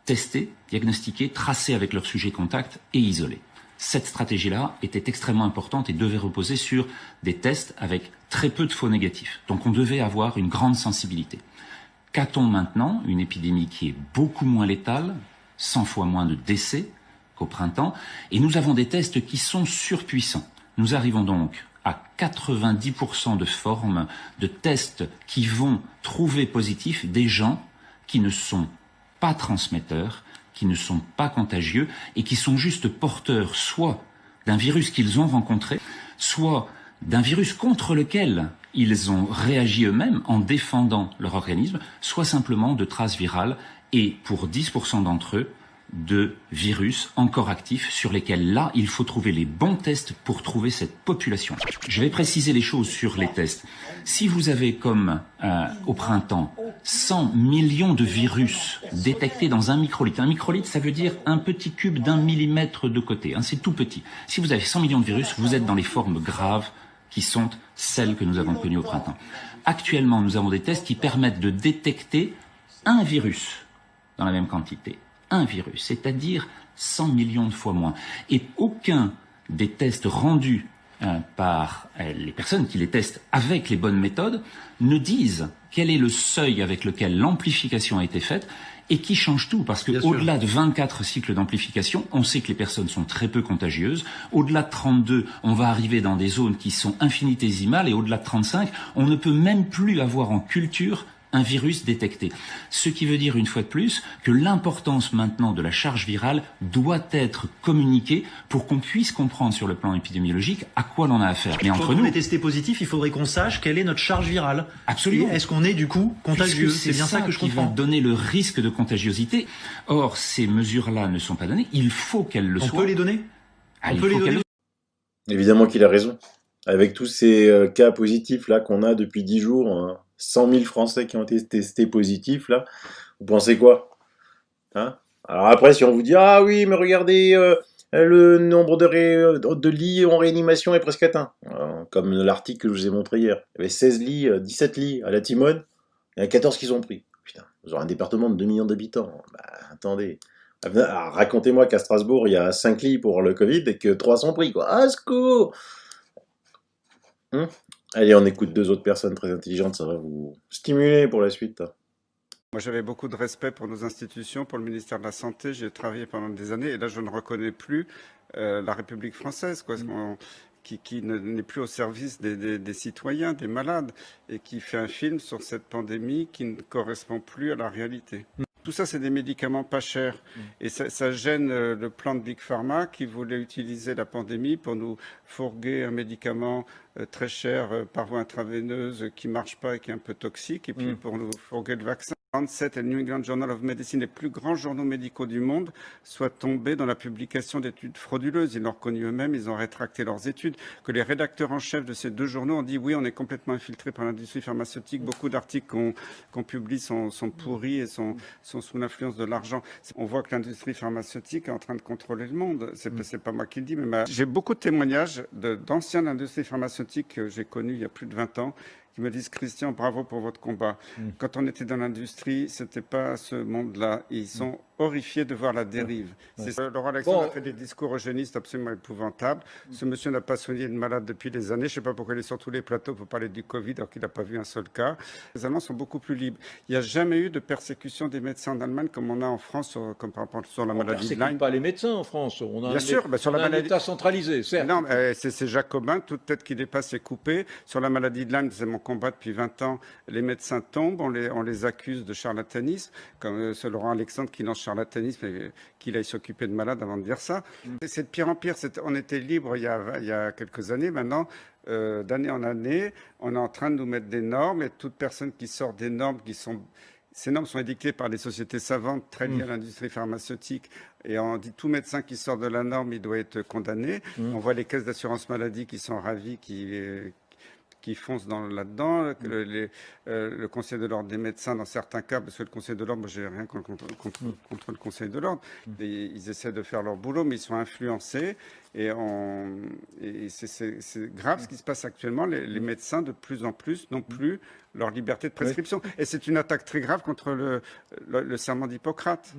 testés, diagnostiqués, tracés avec leur sujet contact et isolés. Cette stratégie-là était extrêmement importante et devait reposer sur des tests avec très peu de faux négatifs. Donc on devait avoir une grande sensibilité. Qu'a-t-on maintenant? Une épidémie qui est beaucoup moins létale, 100 fois moins de décès qu'au printemps, et nous avons des tests qui sont surpuissants. Nous arrivons donc à 90% de formes de tests qui vont trouver positifs des gens qui ne sont pas transmetteurs, qui ne sont pas contagieux et qui sont juste porteurs soit d'un virus qu'ils ont rencontré, soit d'un virus contre lequel ils ont réagi eux-mêmes en défendant leur organisme, soit simplement de traces virales et pour 10% d'entre eux, de virus encore actifs sur lesquels, là, il faut trouver les bons tests pour trouver cette population. Je vais préciser les choses sur les tests. Si vous avez, comme au printemps, 100 millions de virus détectés dans un microlitre, ça veut dire un petit cube d'1 millimètre de côté, hein, c'est tout petit. Si vous avez 100 millions de virus, vous êtes dans les formes graves qui sont celles que nous avons connues au printemps. Actuellement, nous avons des tests qui permettent de détecter un virus dans la même quantité. Un virus, c'est-à-dire 100 millions de fois moins. Et aucun des tests rendus par les personnes qui les testent avec les bonnes méthodes ne disent quel est le seuil avec lequel l'amplification a été faite et qui change tout, parce que au-delà de 24 cycles d'amplification, on sait que les personnes sont très peu contagieuses. Au-delà de 32, on va arriver dans des zones qui sont infinitésimales, et au-delà de 35, on ne peut même plus avoir en culture un virus détecté. Ce qui veut dire, une fois de plus, que l'importance maintenant de la charge virale doit être communiquée pour qu'on puisse comprendre sur le plan épidémiologique à quoi l'on a affaire. Mais entre Quand nous, on est testé positif, il faudrait qu'on sache quelle est notre charge virale. Absolument. Et est-ce qu'on est du coup contagieux? C'est bien ça que je qui va comprends. donner le risque de contagiosité. Or, ces mesures-là ne sont pas données. Il faut qu'elles le soient. On peut les donner? Il faut qu'elles le Évidemment qu'il a raison. Avec tous ces cas positifs là qu'on a depuis 10 jours, hein, 100 000 Français qui ont été testés positifs là, vous pensez quoi, hein? Alors après, si on vous dit « Ah oui, mais regardez, le nombre de lits en réanimation est presque atteint. » Comme l'article que je vous ai montré hier. Il y avait 16 lits, 17 lits à la Timone, il y en a 14 qui sont pris. Putain, vous aurez un département de 2 millions d'habitants. Bah, attendez. Alors, racontez-moi qu'à Strasbourg, il y a 5 lits pour le Covid et que 3 sont pris, quoi. Ah, secours! Allez, on écoute 2 autres personnes très intelligentes, ça va vous stimuler pour la suite. Moi, j'avais beaucoup de respect pour nos institutions, pour le ministère de la Santé. J'ai travaillé pendant des années et là, je ne reconnais plus la République française, quoi, qui n'est plus au service des citoyens, des malades, et qui fait un film sur cette pandémie qui ne correspond plus à la réalité. Tout ça, c'est des médicaments pas chers. Et ça gêne le plan de Big Pharma qui voulait utiliser la pandémie pour nous fourguer un médicament très cher par voie intraveineuse qui marche pas et qui est un peu toxique, et puis pour nous fourguer le vaccin. Et le New England Journal of Medicine, les plus grands journaux médicaux du monde, soient tombés dans la publication d'études frauduleuses. Ils l'ont reconnu eux-mêmes, ils ont rétracté leurs études. Que les rédacteurs en chef de ces 2 journaux ont dit oui, on est complètement infiltré par l'industrie pharmaceutique. Beaucoup d'articles qu'on publie sont pourris et sont sous l'influence de l'argent. On voit que l'industrie pharmaceutique est en train de contrôler le monde. C'est pas moi qui le dis, mais j'ai beaucoup de témoignages d'anciens de l'industrie pharmaceutique que j'ai connus il y a plus de 20 ans, qui me disent « Christian, bravo pour votre combat. Quand on était dans l'industrie, c'était pas ce monde-là. Ils sont horrifiés de voir la dérive. Laurent Alexandre a fait des discours eugénistes absolument épouvantables. Ce monsieur n'a pas soigné de malade depuis des années. Je ne sais pas pourquoi il est sur tous les plateaux pour parler du Covid alors qu'il n'a pas vu un seul cas. Les Allemands sont beaucoup plus libres. Il n'y a jamais eu de persécution des médecins en Allemagne comme on a en France, comme par exemple sur la maladie de Lyme. On ne persécute pas les médecins en France. On a Bien sûr, sur la maladie... un État centralisé, certes. Non, c'est jacobin. Toute tête qui dépasse est coupée. Sur la maladie de Lyme, c'est mon combat depuis 20 ans. Les médecins tombent, on les accuse de charlatanisme, comme ce Laurent Alexandre qui lance charlatanisme et qu'il aille s'occuper de malades avant de dire ça. C'est de pire en pire. On était libre il y a quelques années. Maintenant, d'année en année, on est en train de nous mettre des normes, et toute personne qui sort des normes ces normes sont édictées par des sociétés savantes très liées à l'industrie pharmaceutique, et on dit tout médecin qui sort de la norme, il doit être condamné. On voit les caisses d'assurance maladie qui sont ravies, qui foncent là-dedans, le Conseil de l'ordre des médecins dans certains cas, parce que le Conseil de l'ordre, moi j'ai rien contre le Conseil de l'ordre, ils essaient de faire leur boulot, mais ils sont influencés, et c'est grave ce qui se passe actuellement. Les médecins de plus en plus n'ont plus leur liberté de prescription, et c'est une attaque très grave contre le serment d'Hippocrate.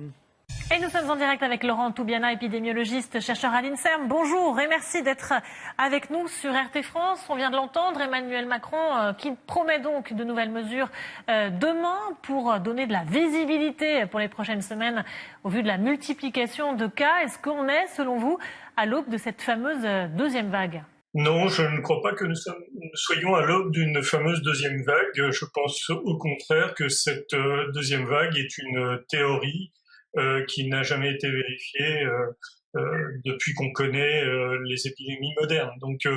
Et nous sommes en direct avec Laurent Toubiana, épidémiologiste, chercheur à l'INSERM. Bonjour et merci d'être avec nous sur RT France. On vient de l'entendre, Emmanuel Macron qui promet donc de nouvelles mesures demain pour donner de la visibilité pour les prochaines semaines au vu de la multiplication de cas. Est-ce qu'on est, selon vous, à l'aube de cette fameuse deuxième vague ? Non, je ne crois pas que nous soyons à l'aube d'une fameuse deuxième vague. Je pense au contraire que cette deuxième vague est une théorie qui n'a jamais été vérifié depuis qu'on connaît les épidémies modernes. Donc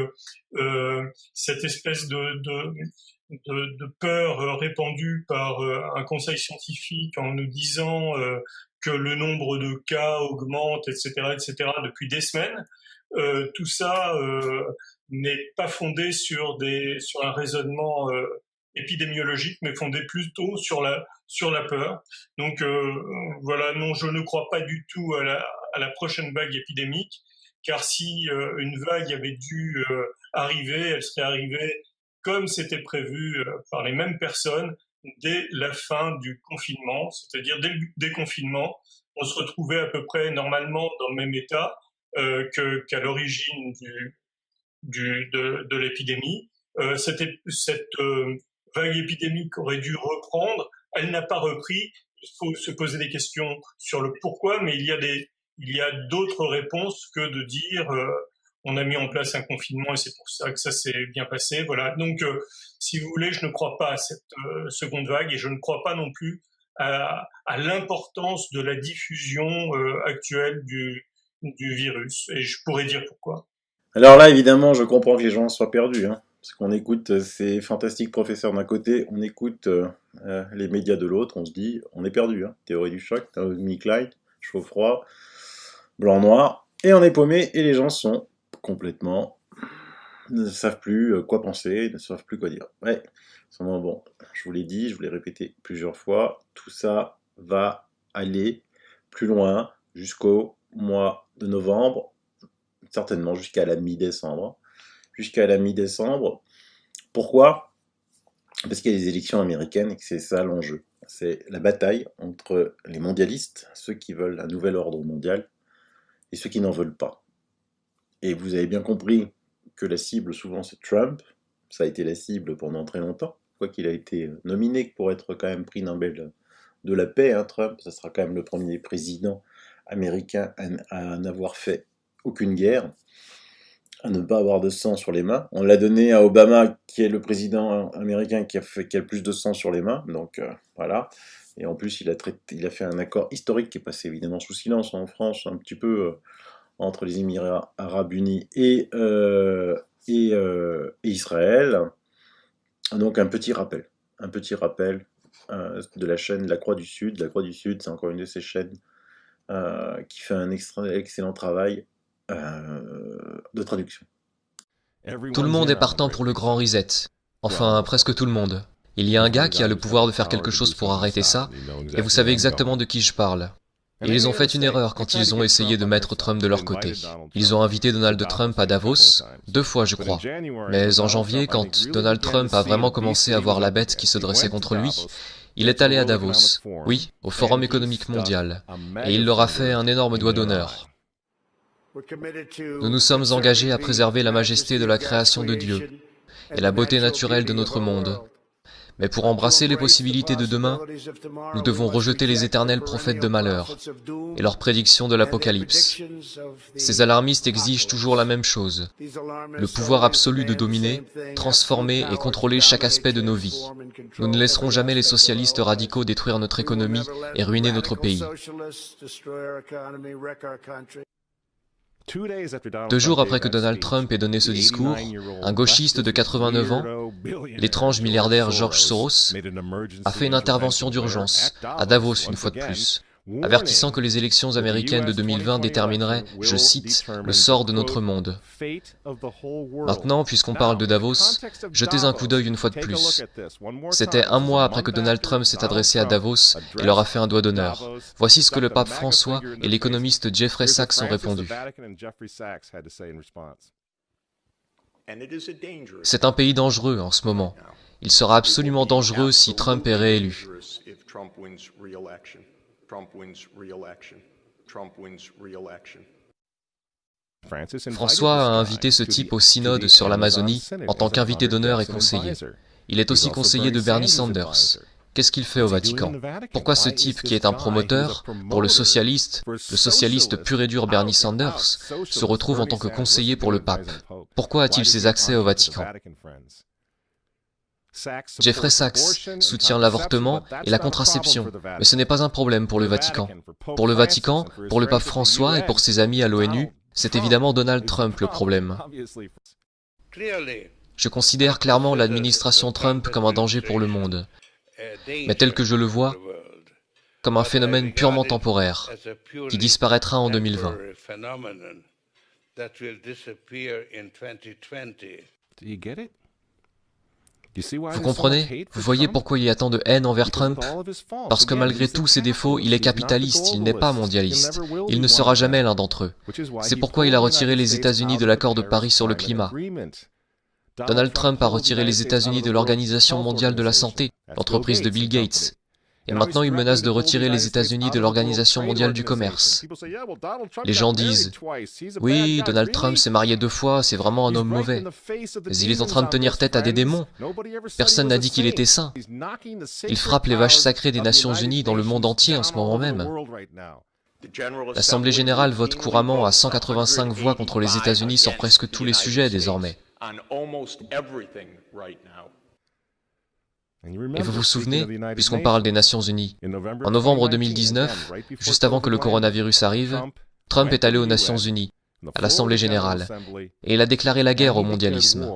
cette espèce de peur répandue par un conseil scientifique en nous disant que le nombre de cas augmente, etc., depuis des semaines, tout ça n'est pas fondé sur un raisonnement épidémiologique, mais fondé plutôt sur la peur. Donc voilà, non, je ne crois pas du tout à la prochaine vague épidémique, car si une vague avait dû arriver, elle serait arrivée comme c'était prévu par les mêmes personnes dès la fin du confinement, c'est-à-dire dès le déconfinement, on se retrouvait à peu près normalement dans le même état qu'à l'origine de l'épidémie. Cette vague épidémique aurait dû reprendre, elle n'a pas repris. faut se poser des questions sur le pourquoi, mais il y a d'autres réponses que de dire on a mis en place un confinement et c'est pour ça que ça s'est bien passé. Voilà. Donc, si vous voulez, je ne crois pas à cette seconde vague et je ne crois pas non plus à l'importance de la diffusion actuelle du virus. Et je pourrais dire pourquoi. Alors là, évidemment, je comprends que les gens soient perdus, hein, parce qu'on écoute ces fantastiques professeurs d'un côté, on écoute les médias de l'autre, on se dit, on est perdu, hein. Théorie du choc, Naomi Klein, chaud-froid, blanc-noir, et on est paumé, et les gens sont complètement, ne savent plus quoi penser, ne savent plus quoi dire. Ouais, bon, je vous l'ai dit, je vous l'ai répété plusieurs fois, tout ça va aller plus loin jusqu'au mois de novembre, certainement jusqu'à la mi-décembre. Pourquoi ? Parce qu'il y a les élections américaines et que c'est ça l'enjeu. C'est la bataille entre les mondialistes, ceux qui veulent un nouvel ordre mondial, et ceux qui n'en veulent pas. Et vous avez bien compris que la cible, souvent, c'est Trump. Ça a été la cible pendant très longtemps, quoiqu'il a été nominé pour être quand même prix Nobel de la paix, hein, Trump. Ça sera quand même le premier président américain à n'avoir fait aucune guerre, à ne pas avoir de sang sur les mains. On l'a donné à Obama, qui est le président américain qui a le plus de sang sur les mains, donc voilà. Et en plus, il a fait un accord historique qui est passé évidemment sous silence en France, un petit peu entre les Émirats Arabes Unis et Israël. Donc un petit rappel de la chaîne La Croix du Sud. La Croix du Sud, c'est encore une de ces chaînes qui fait un excellent travail de traduction. Tout le monde est partant pour le grand reset. Enfin, presque tout le monde. Il y a un gars qui a le pouvoir de faire quelque chose pour arrêter ça, et vous savez exactement de qui je parle. Et ils ont fait une erreur quand ils ont essayé de mettre Trump de leur côté. Ils ont invité Donald Trump à Davos, 2 fois je crois. Mais en janvier, quand Donald Trump a vraiment commencé à voir la bête qui se dressait contre lui, il est allé à Davos, oui, au Forum économique mondial, et il leur a fait un énorme doigt d'honneur. Nous nous sommes engagés à préserver la majesté de la création de Dieu et la beauté naturelle de notre monde. Mais pour embrasser les possibilités de demain, nous devons rejeter les éternels prophètes de malheur et leurs prédictions de l'Apocalypse. Ces alarmistes exigent toujours la même chose, le pouvoir absolu de dominer, transformer et contrôler chaque aspect de nos vies. Nous ne laisserons jamais les socialistes radicaux détruire notre économie et ruiner notre pays. 2 jours après que Donald Trump ait donné ce discours, un gauchiste de 89 ans, l'étrange milliardaire George Soros, a fait une intervention d'urgence à Davos une fois de plus, avertissant que les élections américaines de 2020 détermineraient, je cite, le sort de notre monde. Maintenant, puisqu'on parle de Davos, jetez un coup d'œil une fois de plus. C'était 1 mois après que Donald Trump s'est adressé à Davos et leur a fait un doigt d'honneur. Voici ce que le pape François et l'économiste Jeffrey Sachs ont répondu. C'est un pays dangereux en ce moment. Il sera absolument dangereux si Trump est réélu. François a invité ce type au synode sur l'Amazonie en tant qu'invité d'honneur et conseiller. Il est aussi conseiller de Bernie Sanders. Qu'est-ce qu'il fait au Vatican? Pourquoi ce type qui est un promoteur pour le socialiste pur et dur Bernie Sanders, se retrouve en tant que conseiller pour le pape? Pourquoi a-t-il ses accès au Vatican? Jeffrey Sachs soutient l'avortement et la contraception, mais ce n'est pas un problème pour le Vatican. Pour le Vatican, pour le pape François et pour ses amis à l'ONU, c'est évidemment Donald Trump le problème. Je considère clairement l'administration Trump comme un danger pour le monde, mais tel que je le vois, comme un phénomène purement temporaire, qui disparaîtra en 2020. Vous comprenez? Vous voyez pourquoi il y a tant de haine envers Trump? Parce que malgré tous ses défauts, il est capitaliste, il n'est pas mondialiste. Il ne sera jamais l'un d'entre eux. C'est pourquoi il a retiré les États-Unis de l'accord de Paris sur le climat. Donald Trump a retiré les États-Unis de l'Organisation mondiale de la santé, l'entreprise de Bill Gates. Et maintenant, il menace de retirer les États-Unis de l'Organisation mondiale du commerce. Les gens disent « Oui, Donald Trump s'est marié 2 fois, c'est vraiment un homme mauvais. Mais il est en train de tenir tête à des démons. Personne n'a dit qu'il était saint. Il frappe les vaches sacrées des Nations Unies dans le monde entier en ce moment même. L'Assemblée générale vote couramment à 185 voix contre les États-Unis sur presque tous les sujets désormais. Et vous vous souvenez, puisqu'on parle des Nations Unies, en novembre 2019, juste avant que le coronavirus arrive, Trump est allé aux Nations Unies, à l'Assemblée générale, et il a déclaré la guerre au mondialisme.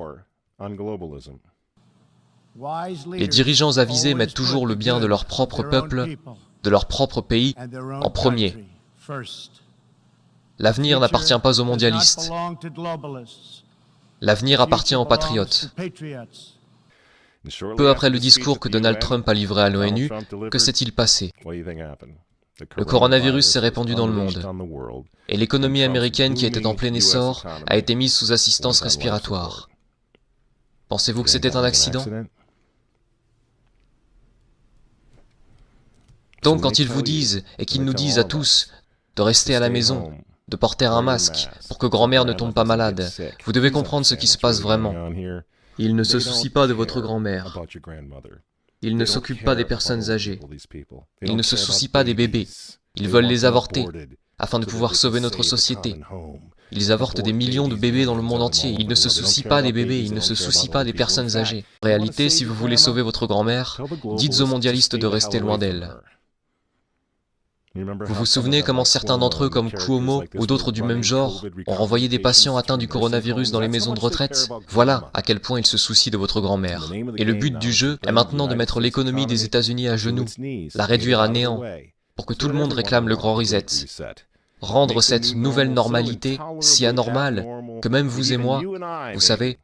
Les dirigeants avisés mettent toujours le bien de leur propre peuple, de leur propre pays, en premier. L'avenir n'appartient pas aux mondialistes. L'avenir appartient aux patriotes. Peu après le discours que Donald Trump a livré à l'ONU, que s'est-il passé? Le coronavirus s'est répandu dans le monde, et l'économie américaine qui était en plein essor a été mise sous assistance respiratoire. Pensez-vous que c'était un accident? Donc quand ils vous disent, et qu'ils nous disent à tous, de rester à la maison, de porter un masque, pour que grand-mère ne tombe pas malade, vous devez comprendre ce qui se passe vraiment. Ils ne se soucient pas de votre grand-mère. Ils ne s'occupent pas des personnes âgées. Ils ne se soucient pas des bébés. Ils veulent les avorter, afin de pouvoir sauver notre société. Ils avortent des millions de bébés dans le monde entier. Ils ne se soucient pas des bébés, ils ne se soucient pas des personnes âgées. En réalité, si vous voulez sauver votre grand-mère, dites aux mondialistes de rester loin d'elle. Vous vous souvenez comment certains d'entre eux, comme Cuomo ou d'autres du même genre, ont renvoyé des patients atteints du coronavirus dans les maisons de retraite? Voilà à quel point ils se soucient de votre grand-mère. Et le but du jeu est maintenant de mettre l'économie des États-Unis à genoux, la réduire à néant, pour que tout le monde réclame le grand reset. Rendre cette nouvelle normalité si anormale que même vous et moi, vous savez,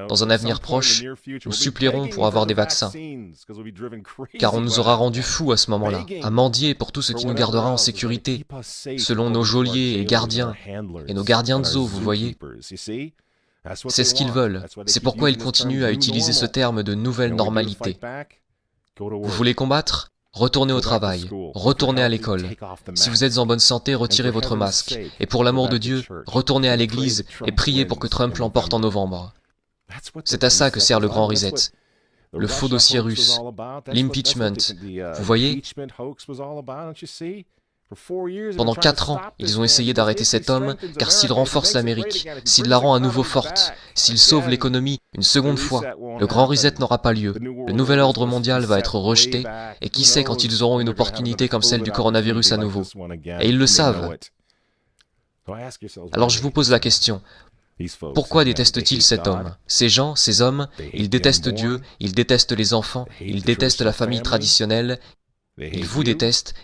dans un avenir proche, nous supplierons pour avoir des vaccins. Car on nous aura rendus fous à ce moment-là, à mendier pour tout ce qui nous gardera en sécurité, selon nos geôliers et gardiens, et nos gardiens de zoo, vous voyez. C'est ce qu'ils veulent. C'est pourquoi ils continuent à utiliser ce terme de nouvelle normalité. Vous voulez combattre? Retournez au travail, retournez à l'école. Si vous êtes en bonne santé, retirez votre masque. Et pour l'amour de Dieu, retournez à l'église et priez pour que Trump l'emporte en novembre. C'est à ça que sert le grand reset. Le faux dossier russe, l'impeachment. Vous voyez? Pendant 4 ans, ils ont essayé d'arrêter cet homme, car s'il renforce l'Amérique, s'il la rend à nouveau forte, s'il sauve l'économie une seconde fois, le grand reset n'aura pas lieu. Le nouvel ordre mondial va être rejeté, et qui sait quand ils auront une opportunité comme celle du coronavirus à nouveau. Et ils le savent. Alors je vous pose la question. Pourquoi détestent-ils cet homme? Ces gens, ces hommes, ils détestent Dieu, ils détestent les enfants, ils détestent la famille traditionnelle, ils vous détestent,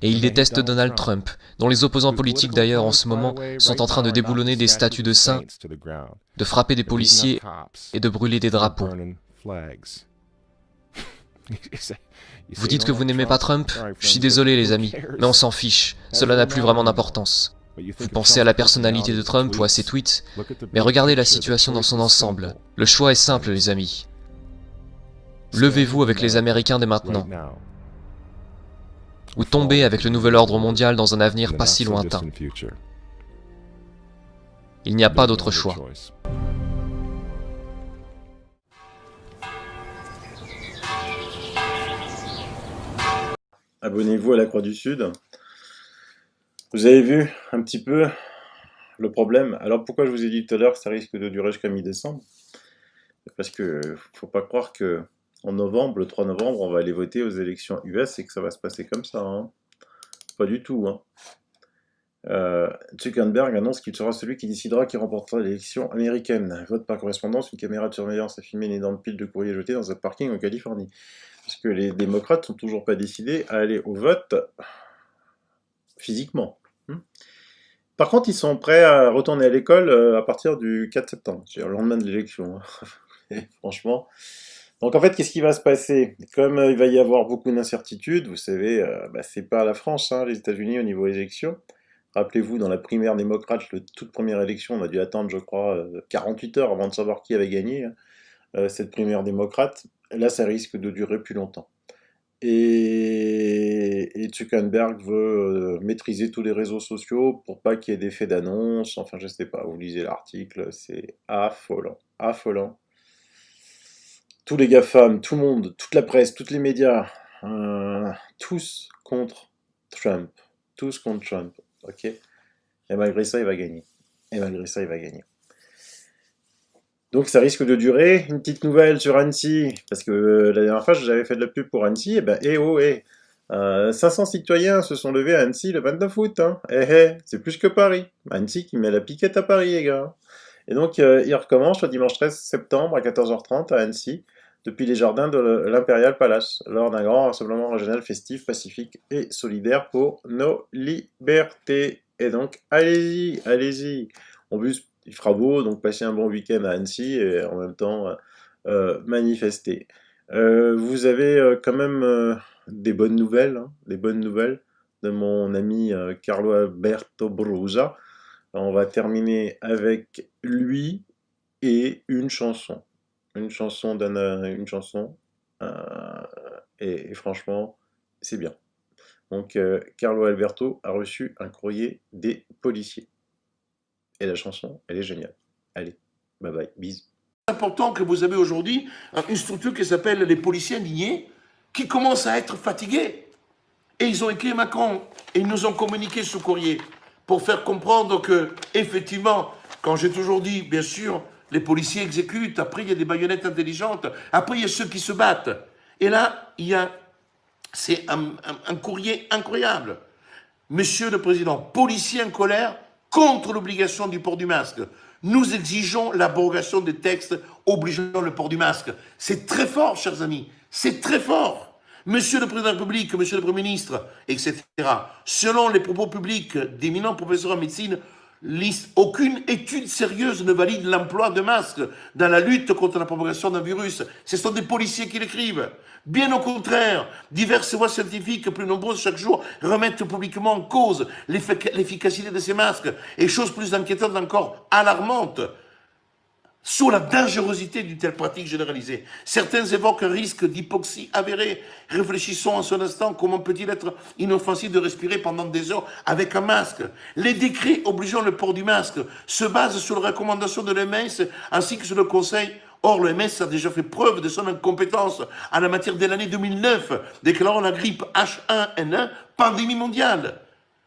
et ils détestent Donald Trump, dont les opposants politiques d'ailleurs en ce moment sont en train de déboulonner des statues de saints, de frapper des policiers et de brûler des drapeaux. Vous dites que vous n'aimez pas Trump? Je suis désolé les amis, mais on s'en fiche, cela n'a plus vraiment d'importance. Vous pensez à la personnalité de Trump ou à ses tweets, mais regardez la situation dans son ensemble. Le choix est simple, les amis. Levez-vous avec les Américains dès maintenant, ou tombez avec le nouvel ordre mondial dans un avenir pas si lointain. Il n'y a pas d'autre choix. Abonnez-vous à la Croix du Sud. Vous avez vu un petit peu le problème. Alors pourquoi je vous ai dit tout à l'heure que ça risque de durer jusqu'à mi-décembre? Parce que faut pas croire que en novembre, le 3 novembre, on va aller voter aux élections US et que ça va se passer comme ça. Hein. Pas du tout. Hein. Zuckerberg annonce qu'il sera celui qui décidera qui remportera l'élection américaine. Vote par correspondance, une caméra de surveillance a filmé une énorme pile de courriers jetés dans un parking en Californie. Parce que les démocrates sont toujours pas décidés à aller au vote physiquement. Par contre, ils sont prêts à retourner à l'école à partir du 4 septembre, c'est-à-dire le lendemain de l'élection. Franchement. Donc en fait, qu'est-ce qui va se passer? Comme il va y avoir beaucoup d'incertitudes, vous savez, c'est pas la France, hein, les États-Unis au niveau élection. Rappelez-vous, dans la primaire démocrate, la toute première élection, on a dû attendre, je crois, 48 heures avant de savoir qui avait gagné cette primaire démocrate. Là, ça risque de durer plus longtemps. Et Zuckerberg veut maîtriser tous les réseaux sociaux pour pas qu'il y ait d'effet d'annonce. Enfin, je sais pas, vous lisez l'article, c'est affolant, affolant. Tous les GAFAM, tout le monde, toute la presse, tous les médias, tous contre Trump. Tous contre Trump, ok? Et malgré ça, il va gagner. Et malgré ça, il va gagner. Donc ça risque de durer. Une petite nouvelle sur Annecy, parce que la dernière fois j'avais fait de la pub pour Annecy, et ben 500 citoyens se sont levés à Annecy le 29 août, hein. C'est plus que Paris. Annecy qui met la piquette à Paris, les gars. Et donc il recommence le dimanche 13 septembre à 14h30 à Annecy, depuis les jardins de l'Imperial Palace, lors d'un grand rassemblement régional festif, pacifique et solidaire pour nos libertés. Et donc allez-y, allez-y. En plus, il fera beau, donc passez un bon week-end à Annecy et en même temps manifester. Vous avez quand même des bonnes nouvelles, hein, des bonnes nouvelles de mon ami Carlo Alberto Brusa. On va terminer avec lui et une chanson. Une chanson et franchement, c'est bien. Donc Carlo Alberto a reçu un courrier des policiers. Et la chanson, elle est géniale. Allez, bye bye, bisous. C'est important que vous avez aujourd'hui une structure qui s'appelle les policiers indignés, qui commencent à être fatigués. Et ils ont écrit Macron, et ils nous ont communiqué ce courrier, pour faire comprendre que, effectivement, quand j'ai toujours dit, bien sûr, les policiers exécutent, après il y a des baïonnettes intelligentes, après il y a ceux qui se battent. Et là, c'est un courrier incroyable. Monsieur le Président, policiers en colère, contre l'obligation du port du masque. Nous exigeons l'abrogation des textes obligeant le port du masque. C'est très fort, chers amis. C'est très fort. Monsieur le Président de la République, Monsieur le Premier ministre, etc. Selon les propos publics d'éminents professeurs en médecine, aucune étude sérieuse ne valide l'emploi de masques dans la lutte contre la propagation d'un virus. Ce sont des policiers qui l'écrivent. Bien au contraire, diverses voix scientifiques plus nombreuses chaque jour remettent publiquement en cause l'efficacité de ces masques. Et chose plus inquiétante encore, alarmante, sur la dangerosité d'une telle pratique généralisée. Certains évoquent un risque d'hypoxie avérée. Réfléchissons en ce instant comment peut-il être inoffensif de respirer pendant des heures avec un masque. Les décrets obligeant le port du masque se basent sur les recommandations de l'OMS ainsi que sur le Conseil. Or, l'OMS a déjà fait preuve de son incompétence en la matière dès l'année 2009, déclarant la grippe H1N1 pandémie mondiale.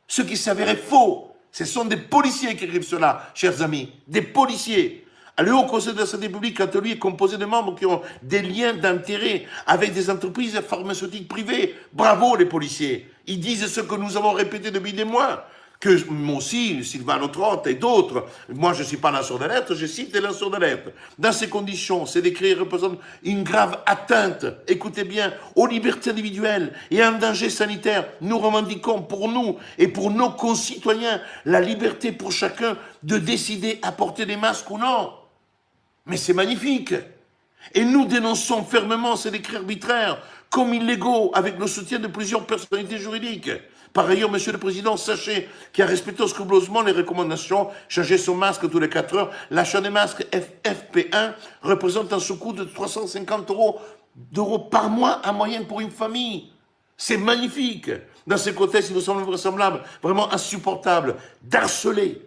Ce qui s'avérait faux. Ce sont des policiers qui écrivent cela, chers amis. Des policiers. Le Haut Conseil de la Santé publique, quant à lui, est composé de membres qui ont des liens d'intérêt avec des entreprises pharmaceutiques privées. Bravo les policiers. Ils disent ce que nous avons répété depuis des mois. Que moi aussi, Sylvain Lotrotte et d'autres, moi je ne suis pas lanceur d'alerte, je cite les lanceurs d'alerte. Dans ces conditions, ces décrets représentent une grave atteinte, écoutez bien, aux libertés individuelles et un danger sanitaire. Nous revendiquons pour nous et pour nos concitoyens la liberté pour chacun de décider à porter des masques ou non. Mais c'est magnifique. Et nous dénonçons fermement ces décrets arbitraires comme illégaux avec le soutien de plusieurs personnalités juridiques. Par ailleurs, Monsieur le Président, sachez qu'il a respecté scrupuleusement les recommandations, changer son masque tous les 4 heures. L'achat des masques FFP1 représente un surcoût de 350 € par mois en moyenne pour une famille. C'est magnifique. Dans ce contexte, il nous semble vraisemblable, vraiment insupportable, d'harceler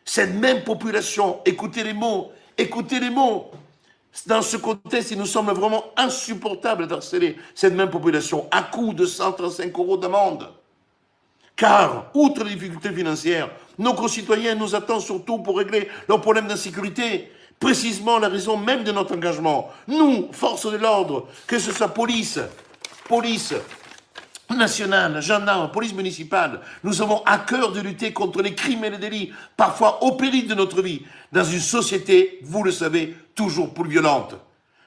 cette même population. Écoutez les mots, écoutez les mots. Dans ce contexte, il nous semble vraiment insupportable d'harceler cette même population à coût de 135 € d'amende. Car, outre les difficultés financières, nos concitoyens nous attendent surtout pour régler leurs problèmes d'insécurité. Précisément la raison même de notre engagement. Nous, forces de l'ordre, que ce soit police nationale, gendarme, police municipale, nous avons à cœur de lutter contre les crimes et les délits, parfois au péril de notre vie, dans une société, vous le savez, toujours plus violente.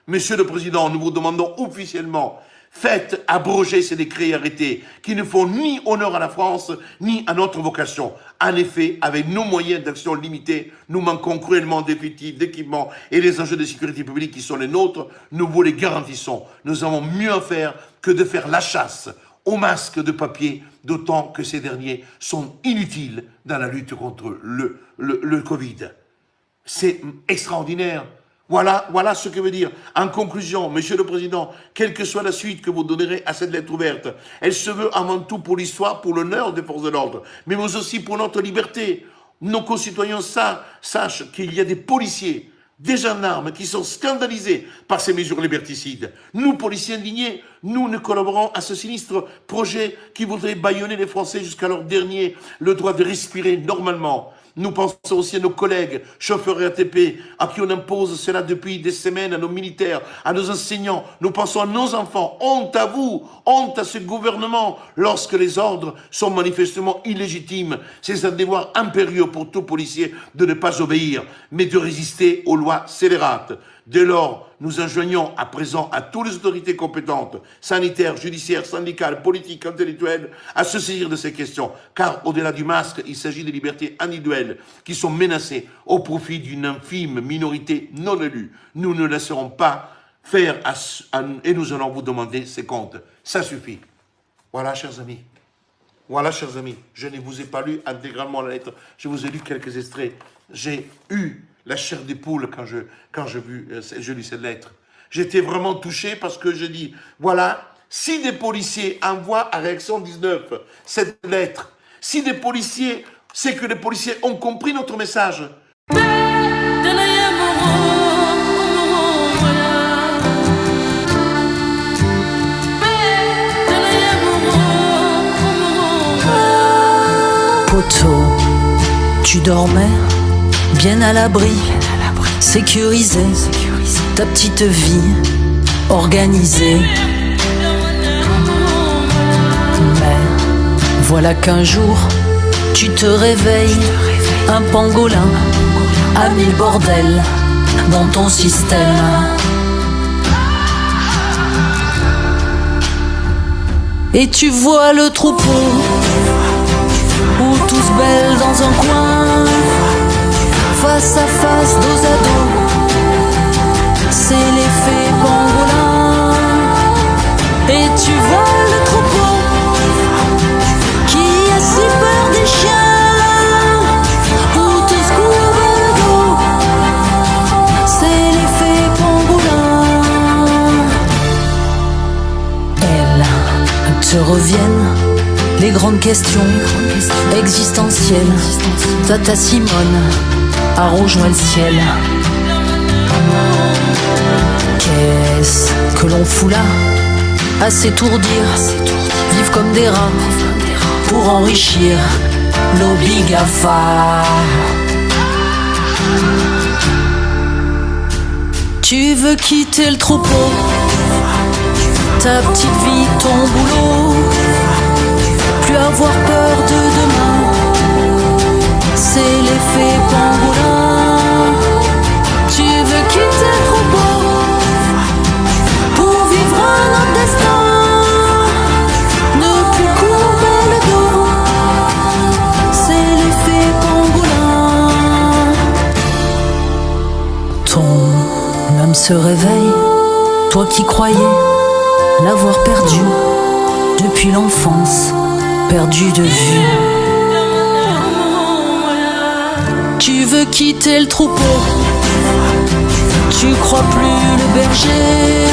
Monsieur le Président, nous vous demandons officiellement, faites abroger ces décrets et arrêtés qui ne font ni honneur à la France, ni à notre vocation. En effet, avec nos moyens d'action limités, nous manquons cruellement d'effectifs, d'équipements et les enjeux de sécurité publique qui sont les nôtres, nous vous les garantissons. Nous avons mieux à faire que de faire la chasse aux masques de papier, d'autant que ces derniers sont inutiles dans la lutte contre le Covid. C'est extraordinaire. Voilà ce que veut dire. En conclusion, Monsieur le Président, quelle que soit la suite que vous donnerez à cette lettre ouverte, elle se veut avant tout pour l'histoire, pour l'honneur des forces de l'ordre, mais aussi pour notre liberté. Nos concitoyens sachent qu'il y a des policiers, des gendarmes qui sont scandalisés par ces mesures liberticides. Nous, policiers indignés, nous ne collaborons à ce sinistre projet qui voudrait bâillonner les Français jusqu'à leur dernier, le droit de respirer normalement. Nous pensons aussi à nos collègues, chauffeurs RATP, à qui on impose cela depuis des semaines, à nos militaires, à nos enseignants. Nous pensons à nos enfants. Honte à vous, honte à ce gouvernement lorsque les ordres sont manifestement illégitimes. C'est un devoir impérieux pour tout policier de ne pas obéir, mais de résister aux lois scélérates. Dès lors, nous enjoignons à présent à toutes les autorités compétentes, sanitaires, judiciaires, syndicales, politiques, intellectuelles, à se saisir de ces questions. Car au-delà du masque, il s'agit des libertés individuelles qui sont menacées au profit d'une infime minorité non élue. Nous ne laisserons pas faire et nous allons vous demander ces comptes. Ça suffit. Voilà, chers amis. Voilà, chers amis. Je ne vous ai pas lu intégralement la lettre. Je vous ai lu quelques extraits. J'ai eu la chair des poules quand je lis cette lettre. J'étais vraiment touché parce que je dis, voilà, si des policiers envoient à Réaction 19 cette lettre, si des policiers, c'est que les policiers ont compris notre message. Poteau, tu dormais bien à l'abri, sécurisé, ta petite vie organisée. Mais voilà qu'un jour, tu te réveilles, un pangolin a mis le bordel dans ton système. Et tu vois le troupeau, où tous belles dans un coin, face à face, dos à dos, c'est l'effet pangolin. Et tu vois le troupeau qui a si peur des chiens, où tous courent le dos, c'est l'effet pangolin. Elles te reviennent, les grandes questions existentielles. Tata Simone a rejoint le ciel. Qu'est-ce que l'on fout là à s'étourdir, vivre comme des rats pour enrichir lobby GAFA. Tu veux quitter le troupeau, ta petite vie, ton boulot, plus avoir peur de demain, c'est l'effet pangolin. Tu veux quitter le troupeau pour vivre un autre destin, ne plus courber le dos, c'est l'effet pangolin. Ton âme se réveille, toi qui croyais l'avoir perdu depuis l'enfance, perdu de vue. Tu veux quitter le troupeau, tu crois plus le berger,